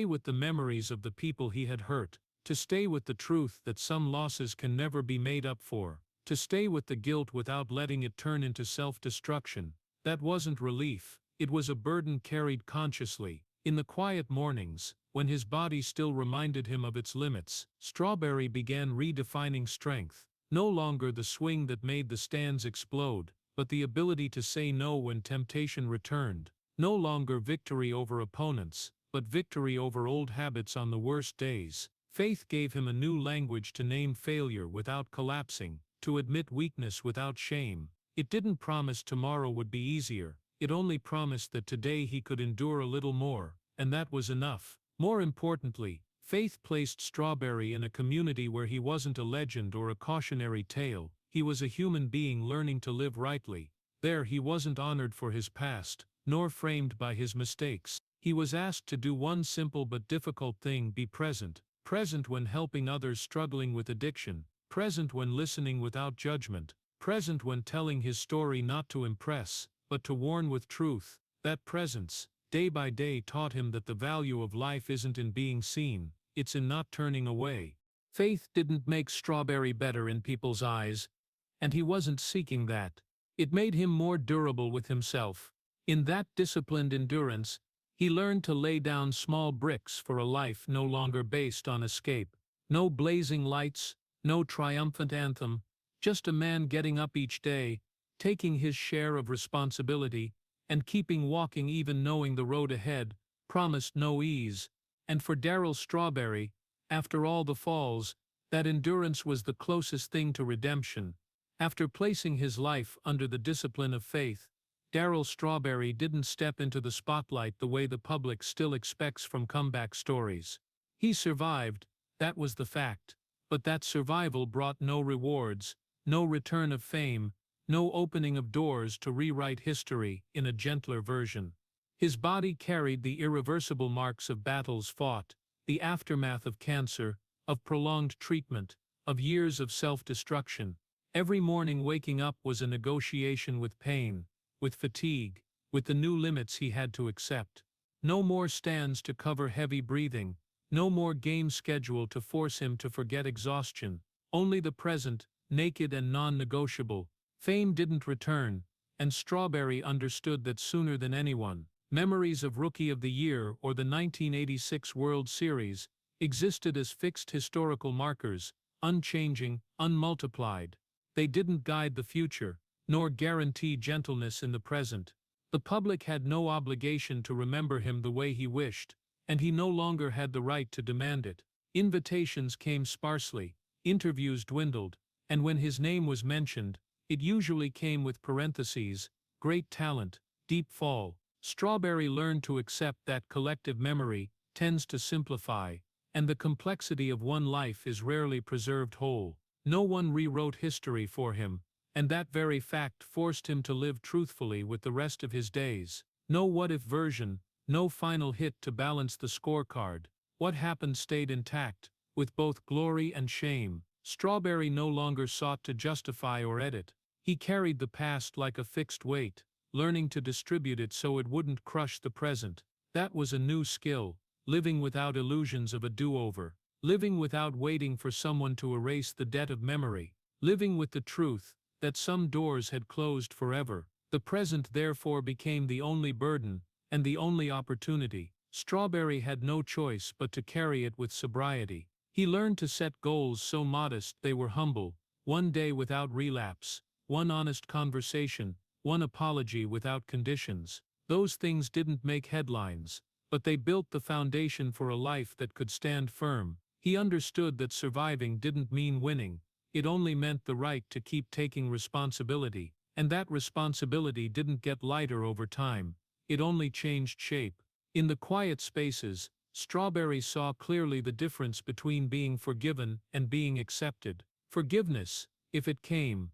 with the memories of the people he had hurt, to stay with the truth that some losses can never be made up for, to stay with the guilt without letting it turn into self-destruction. That wasn't relief, it was a burden carried consciously. In the quiet mornings, when his body still reminded him of its limits, Strawberry began redefining strength. No longer the swing that made the stands explode, but the ability to say no when temptation returned. No longer victory over opponents, but victory over old habits on the worst days. Faith gave him a new language to name failure without collapsing, to admit weakness without shame. It didn't promise tomorrow would be easier, it only promised that today he could endure a little more, and that was enough. More importantly, Faith placed Strawberry in a community where he wasn't a legend or a cautionary tale, he was a human being learning to live rightly. There he wasn't honored for his past, nor framed by his mistakes. He was asked to do one simple but difficult thing: be present. Present when helping others struggling with addiction, present when listening without judgment, present when telling his story not to impress, but to warn with truth. That presence, day by day, taught him that the value of life isn't in being seen, it's in not turning away. Faith didn't make Strawberry better in people's eyes, and he wasn't seeking that. It made him more durable with himself. In that disciplined endurance, he learned to lay down small bricks for a life no longer based on escape. No blazing lights, no triumphant anthem, just a man getting up each day, taking his share of responsibility, and keeping walking even knowing the road ahead promised no ease. And for Darryl Strawberry, after all the falls, that endurance was the closest thing to redemption. After placing his life under the discipline of faith, Darryl Strawberry didn't step into the spotlight the way the public still expects from comeback stories. He survived, that was the fact. But that survival brought no rewards, no return of fame, no opening of doors to rewrite history in a gentler version. His body carried the irreversible marks of battles fought, the aftermath of cancer, of prolonged treatment, of years of self-destruction. Every morning waking up was a negotiation with pain, with fatigue, with the new limits he had to accept. No more stands to cover heavy breathing, no more game schedule to force him to forget exhaustion. Only the present, naked and non-negotiable. Fame didn't return, and Strawberry understood that sooner than anyone. Memories of Rookie of the Year or the 1986 World Series existed as fixed historical markers, unchanging, unmultiplied. They didn't guide the future, nor guarantee gentleness in the present. The public had no obligation to remember him the way he wished, and he no longer had the right to demand it. Invitations came sparsely, interviews dwindled, and when his name was mentioned, it usually came with parentheses, great talent, deep fall. Strawberry learned to accept that collective memory tends to simplify, and the complexity of one life is rarely preserved whole. No one rewrote history for him, and that very fact forced him to live truthfully with the rest of his days. No what-if version, no final hit to balance the scorecard. What happened stayed intact, with both glory and shame. Strawberry no longer sought to justify or edit. He carried the past like a fixed weight, learning to distribute it so it wouldn't crush the present. That was a new skill, living without illusions of a do-over, living without waiting for someone to erase the debt of memory, living with the truth that some doors had closed forever. The present therefore became the only burden, and the only opportunity. Strawberry had no choice but to carry it with sobriety. He learned to set goals so modest they were humble, one day without relapse, one honest conversation, one apology without conditions. Those things didn't make headlines, but they built the foundation for a life that could stand firm. He understood that surviving didn't mean winning, it only meant the right to keep taking responsibility, and that responsibility didn't get lighter over time, it only changed shape. In the quiet spaces, Strawberry saw clearly the difference between being forgiven and being accepted. Forgiveness, if it came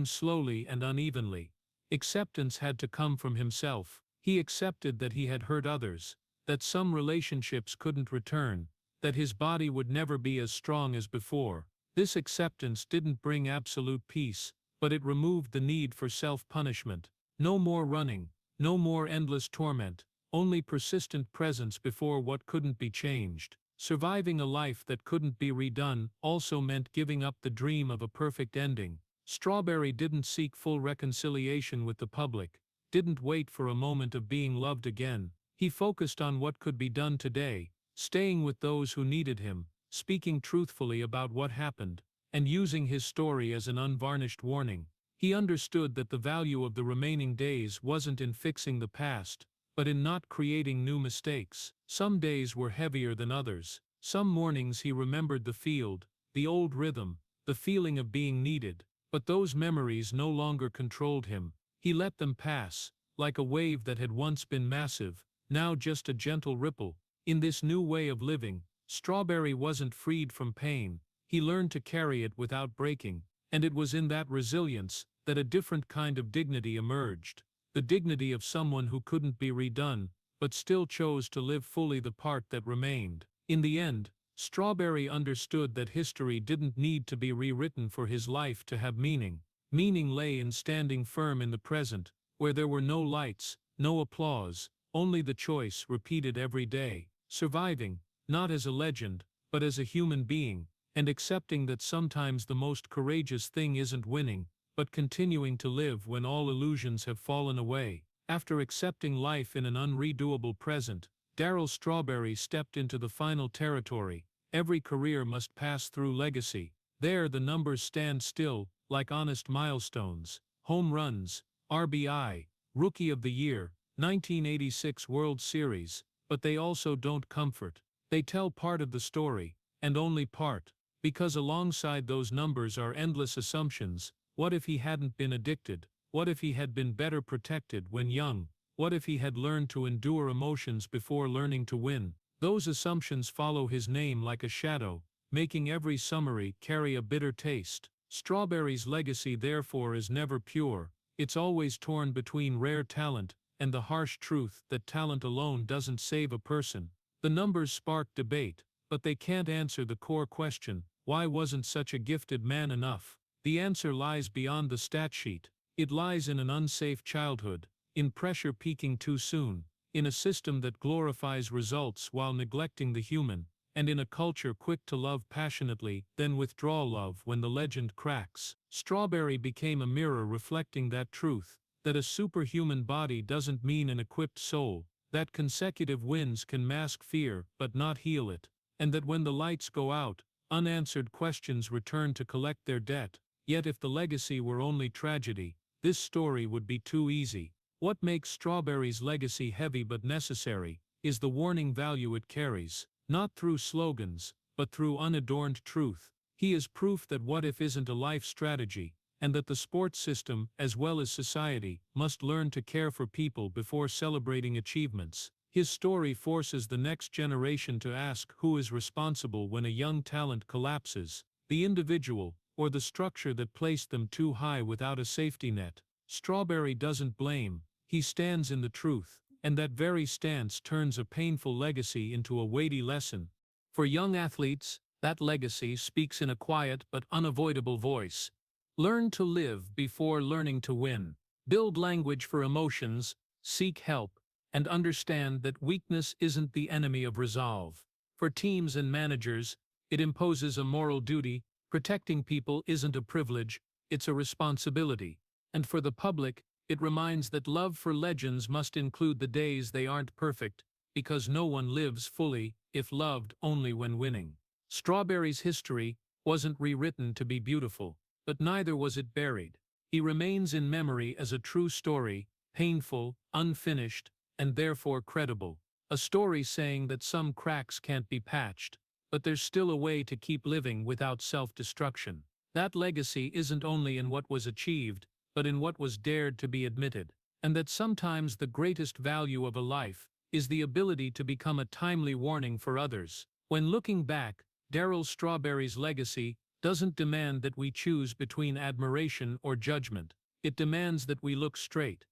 slowly and unevenly. Acceptance had to come from himself. He accepted that he had hurt others, that some relationships couldn't return, that his body would never be as strong as before. This acceptance didn't bring absolute peace, but it removed the need for self-punishment. No more running, no more endless torment, only persistent presence before what couldn't be changed. Surviving a life that couldn't be redone also meant giving up the dream of a perfect ending. Strawberry didn't seek full reconciliation with the public, didn't wait for a moment of being loved again. He focused on what could be done today, staying with those who needed him, speaking truthfully about what happened, and using his story as an unvarnished warning. He understood that the value of the remaining days wasn't in fixing the past, but in not creating new mistakes. Some days were heavier than others. Some mornings he remembered the field, the old rhythm, the feeling of being needed. But those memories no longer controlled him. He let them pass, like a wave that had once been massive, now just a gentle ripple. In this new way of living, Strawberry wasn't freed from pain. He learned to carry it without breaking, and it was in that resilience that a different kind of dignity emerged. The dignity of someone who couldn't be redone, but still chose to live fully the part that remained. In the end, Strawberry understood that history didn't need to be rewritten for his life to have meaning. Meaning lay in standing firm in the present, where there were no lights, no applause, only the choice repeated every day. Surviving, not as a legend, but as a human being, and accepting that sometimes the most courageous thing isn't winning, but continuing to live when all illusions have fallen away. After accepting life in an unredoable present, Darryl Strawberry stepped into the final territory. Every career must pass through legacy. There the numbers stand still, like honest milestones. Home runs, RBI, Rookie of the Year, 1986 World Series, but they also don't comfort. They tell part of the story, and only part, because alongside those numbers are endless assumptions. What if he hadn't been addicted? What if he had been better protected when young? What if he had learned to endure emotions before learning to win? Those assumptions follow his name like a shadow, making every summary carry a bitter taste. Strawberry's legacy therefore is never pure, it's always torn between rare talent and the harsh truth that talent alone doesn't save a person. The numbers spark debate, but they can't answer the core question: why wasn't such a gifted man enough? The answer lies beyond the stat sheet. It lies in an unsafe childhood, in pressure peaking too soon, in a system that glorifies results while neglecting the human, and in a culture quick to love passionately, then withdraw love when the legend cracks. Strawberry became a mirror reflecting that truth, that a superhuman body doesn't mean an equipped soul, that consecutive wins can mask fear but not heal it, and that when the lights go out, unanswered questions return to collect their debt. Yet if the legacy were only tragedy, this story would be too easy. What makes Strawberry's legacy heavy but necessary is the warning value it carries, not through slogans, but through unadorned truth. He is proof that what if isn't a life strategy, and that the sports system, as well as society, must learn to care for people before celebrating achievements. His story forces the next generation to ask who is responsible when a young talent collapses, the individual, or the structure that placed them too high without a safety net. Strawberry doesn't blame, he stands in the truth, and that very stance turns a painful legacy into a weighty lesson. For young athletes, that legacy speaks in a quiet but unavoidable voice. Learn to live before learning to win. Build language for emotions, seek help, and understand that weakness isn't the enemy of resolve. For teams and managers, it imposes a moral duty. Protecting people isn't a privilege, it's a responsibility. And for the public, it reminds that love for legends must include the days they aren't perfect, because no one lives fully, if loved, only when winning. Strawberry's history wasn't rewritten to be beautiful, but neither was it buried. He remains in memory as a true story, painful, unfinished, and therefore credible. A story saying that some cracks can't be patched, but there's still a way to keep living without self-destruction. That legacy isn't only in what was achieved, but in what was dared to be admitted, and that sometimes the greatest value of a life is the ability to become a timely warning for others. When looking back, Darryl Strawberry's legacy doesn't demand that we choose between admiration or judgment. It demands that we look straight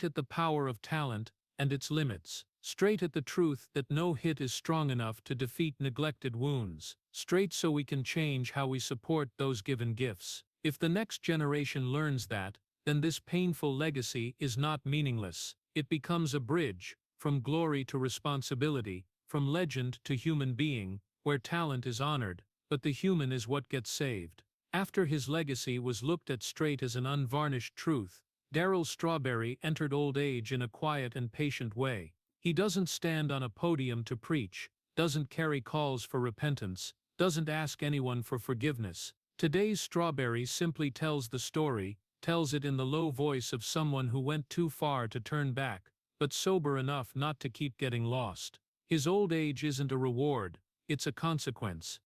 at the power of talent and its limits, straight at the truth that no hit is strong enough to defeat neglected wounds, straight so we can change how we support those given gifts. If the next generation learns that, then this painful legacy is not meaningless. It becomes a bridge, from glory to responsibility, from legend to human being, where talent is honored, but the human is what gets saved. After his legacy was looked at straight as an unvarnished truth, Darryl Strawberry entered old age in a quiet and patient way. He doesn't stand on a podium to preach, doesn't carry calls for repentance, doesn't ask anyone for forgiveness. Today's Strawberry simply tells the story, tells it in the low voice of someone who went too far to turn back, but sober enough not to keep getting lost. His old age isn't a reward, it's a consequence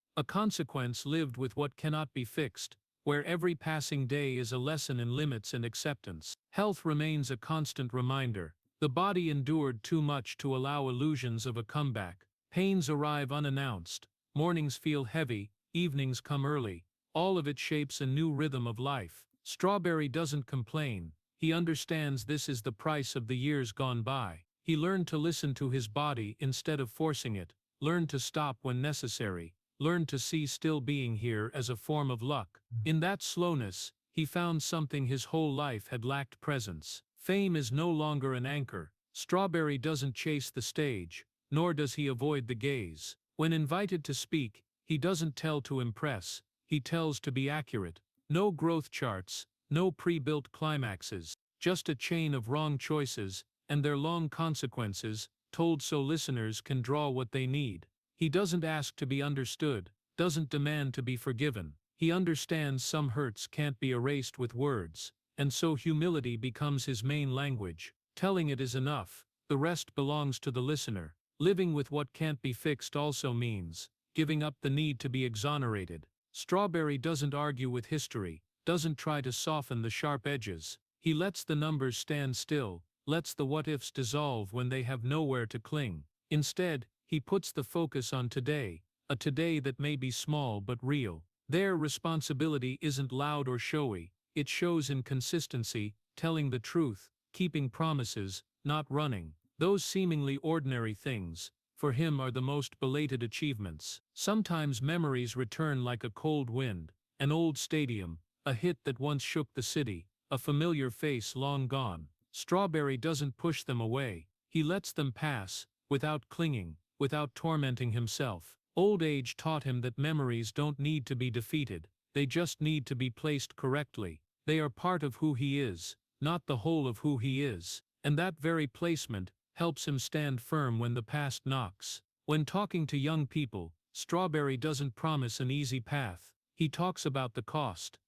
lived with what cannot be fixed, where every passing day is a lesson in limits and acceptance. Health remains a constant reminder. The body endured too much to allow illusions of a comeback. Pains arrive unannounced, mornings feel heavy, evenings come early. All of it shapes a new rhythm of life. Strawberry doesn't complain. He understands this is the price of the years gone by. He learned to listen to his body instead of forcing it, learned to stop when necessary, learned to see still being here as a form of luck. In that slowness, he found something his whole life had lacked: presence. Fame is no longer an anchor. Strawberry doesn't chase the stage, nor does he avoid the gaze. When invited to speak, he doesn't tell to impress, he tells to be accurate. No growth charts, no pre-built climaxes, just a chain of wrong choices, and their long consequences, told so listeners can draw what they need. He doesn't ask to be understood, doesn't demand to be forgiven. He understands some hurts can't be erased with words, and so humility becomes his main language. Telling it is enough, the rest belongs to the listener. Living with what can't be fixed also means giving up the need to be exonerated. Strawberry doesn't argue with history, doesn't try to soften the sharp edges. He lets the numbers stand still, lets the what-ifs dissolve when they have nowhere to cling. Instead, he puts the focus on today, a today that may be small but real. Their responsibility isn't loud or showy, it shows in consistency, telling the truth, keeping promises, not running. Those seemingly ordinary things, for him, are the most belated achievements. Sometimes memories return like a cold wind, an old stadium, a hit that once shook the city, a familiar face long gone. Strawberry doesn't push them away, he lets them pass, without clinging, without tormenting himself. Old age taught him that memories don't need to be defeated, they just need to be placed correctly. They are part of who he is, not the whole of who he is. And that very placement helps him stand firm when the past knocks. When talking to young people, Strawberry doesn't promise an easy path. He talks about the cost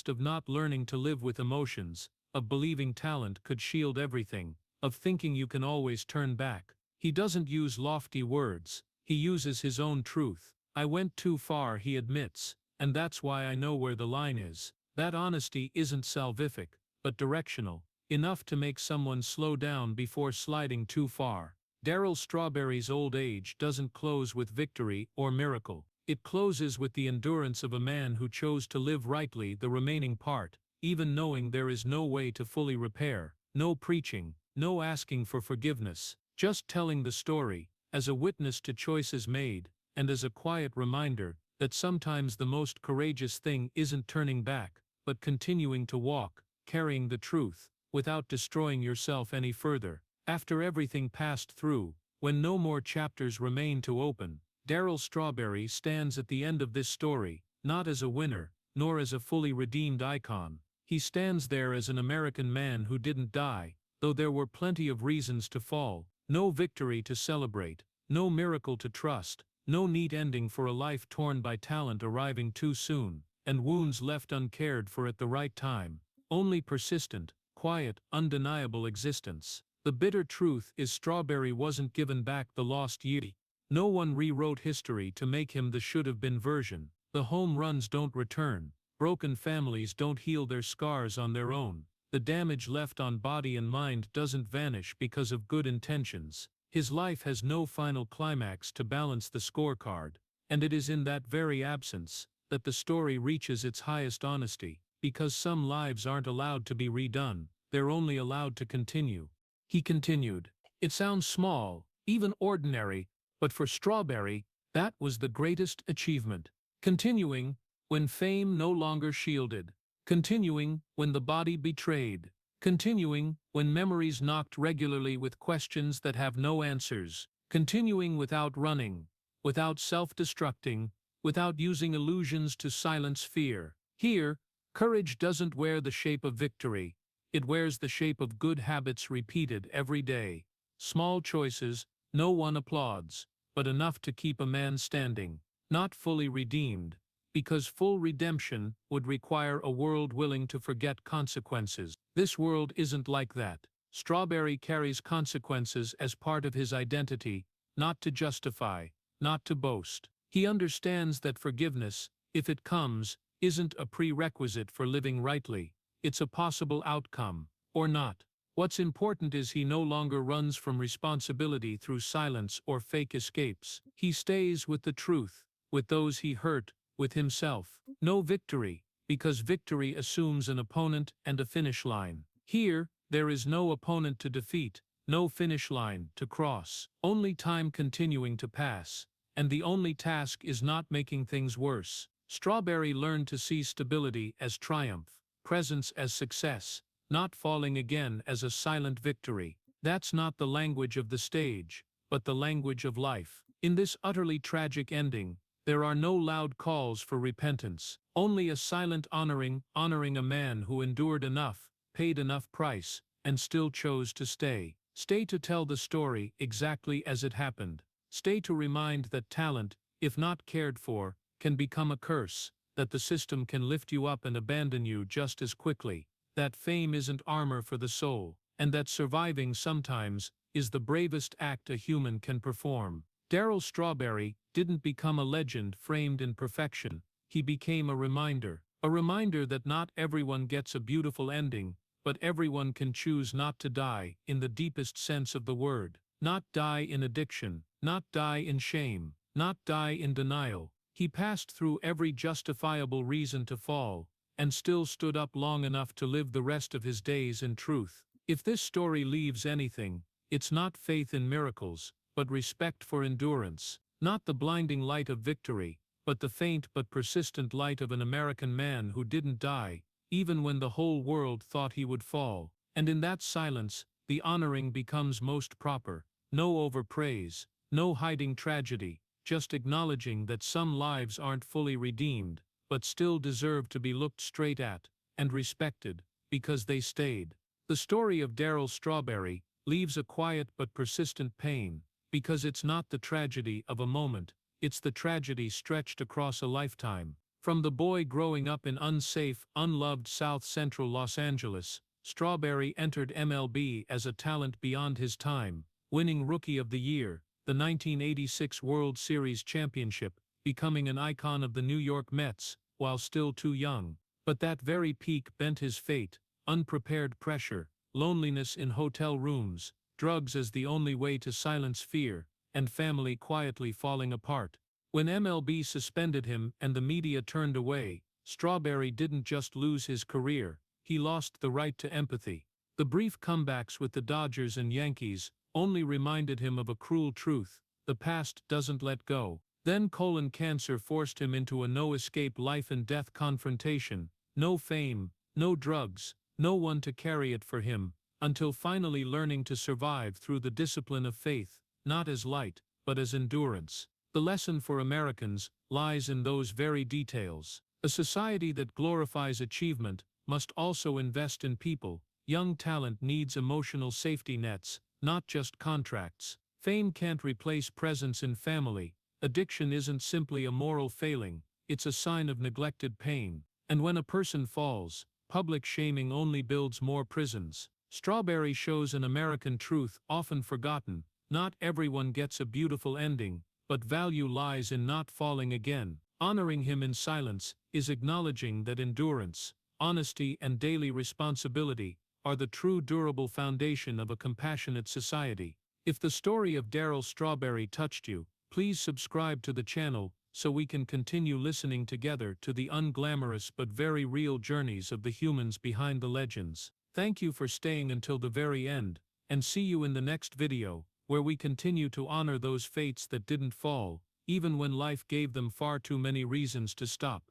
of not learning to live with emotions, of believing talent could shield everything, of thinking you can always turn back. He doesn't use lofty words, he uses his own truth. I went too far, he admits, and that's why I know where the line is. That honesty isn't salvific, but directional, enough to make someone slow down before sliding too far. Darryl Strawberry's old age doesn't close with victory or miracle. It closes with the endurance of a man who chose to live rightly the remaining part, even knowing there is no way to fully repair, no preaching, no asking for forgiveness, just telling the story, as a witness to choices made, and as a quiet reminder that sometimes the most courageous thing isn't turning back, but continuing to walk, carrying the truth, without destroying yourself any further. After everything passed through, when no more chapters remain to open, Darryl Strawberry stands at the end of this story, not as a winner, nor as a fully redeemed icon. He stands there as an American man who didn't die, though there were plenty of reasons to fall. No victory to celebrate, no miracle to trust, no neat ending for a life torn by talent arriving too soon, and wounds left uncared for at the right time. Only persistent, quiet, undeniable existence. The bitter truth is Strawberry wasn't given back the lost year. No one rewrote history to make him the should-have-been version. The home runs don't return. Broken families don't heal their scars on their own. The damage left on body and mind doesn't vanish because of good intentions. His life has no final climax to balance the scorecard, and it is in that very absence that the story reaches its highest honesty, because some lives aren't allowed to be redone, they're only allowed to continue. He continued. It sounds small, even ordinary, but for Strawberry, that was the greatest achievement. Continuing, when fame no longer shielded. Continuing, when the body betrayed. Continuing, when memories knocked regularly with questions that have no answers. Continuing without running, without self-destructing, without using illusions to silence fear. Here, courage doesn't wear the shape of victory. It wears the shape of good habits repeated every day. Small choices, no one applauds, but enough to keep a man standing, not fully redeemed, because full redemption would require a world willing to forget consequences. This world isn't like that. Strawberry carries consequences as part of his identity, not to justify, not to boast. He understands that forgiveness, if it comes, isn't a prerequisite for living rightly. It's a possible outcome, or not. What's important is he no longer runs from responsibility through silence or fake escapes. He stays with the truth, with those he hurt, with himself. No victory, because victory assumes an opponent and a finish line. Here, there is no opponent to defeat, no finish line to cross, only time continuing to pass, and the only task is not making things worse. Strawberry learned to see stability as triumph, presence as success, not falling again as a silent victory. That's not the language of the stage, but the language of life. In this utterly tragic ending, there are no loud calls for repentance, only a silent honoring a man who endured enough, paid enough price, and still chose to stay. Stay to tell the story exactly as it happened. Stay to remind that talent, if not cared for, can become a curse, that the system can lift you up and abandon you just as quickly, that fame isn't armor for the soul, and that surviving sometimes is the bravest act a human can perform. Darryl Strawberry didn't become a legend framed in perfection. He became a reminder that not everyone gets a beautiful ending, but everyone can choose not to die in the deepest sense of the word. Not die in addiction, not die in shame, not die in denial. He passed through every justifiable reason to fall, and still stood up long enough to live the rest of his days in truth. If this story leaves anything, it's not faith in miracles, but respect for endurance. Not the blinding light of victory, but the faint but persistent light of an American man who didn't die, even when the whole world thought he would fall. And in that silence, the honoring becomes most proper. No overpraise, no hiding tragedy, just acknowledging that some lives aren't fully redeemed, but still deserve to be looked straight at, and respected, because they stayed. The story of Darryl Strawberry leaves a quiet but persistent pain, because it's not the tragedy of a moment, it's the tragedy stretched across a lifetime. From the boy growing up in unsafe, unloved South Central Los Angeles, Strawberry entered MLB as a talent beyond his time, winning Rookie of the Year, the 1986 World Series championship, becoming an icon of the New York Mets, while still too young. But that very peak bent his fate: unprepared pressure, loneliness in hotel rooms, drugs as the only way to silence fear, and family quietly falling apart. When MLB suspended him and the media turned away, Strawberry didn't just lose his career, he lost the right to empathy. The brief comebacks with the Dodgers and Yankees only reminded him of a cruel truth: the past doesn't let go. Then colon cancer forced him into a no-escape life-and-death confrontation: no fame, no drugs, no one to carry it for him, until finally learning to survive through the discipline of faith, not as light, but as endurance. The lesson for Americans lies in those very details. A society that glorifies achievement must also invest in people. Young talent needs emotional safety nets, not just contracts. Fame can't replace presence in family. Addiction isn't simply a moral failing, it's a sign of neglected pain. And when a person falls, public shaming only builds more prisons. Strawberry shows an American truth often forgotten: not everyone gets a beautiful ending, but value lies in not falling again. Honoring him in silence is acknowledging that endurance, honesty, and daily responsibility are the true durable foundation of a compassionate society. If the story of Darryl Strawberry touched you, please subscribe to the channel so we can continue listening together to the unglamorous but very real journeys of the humans behind the legends. Thank you for staying until the very end, and see you in the next video, where we continue to honor those fates that didn't fall, even when life gave them far too many reasons to stop.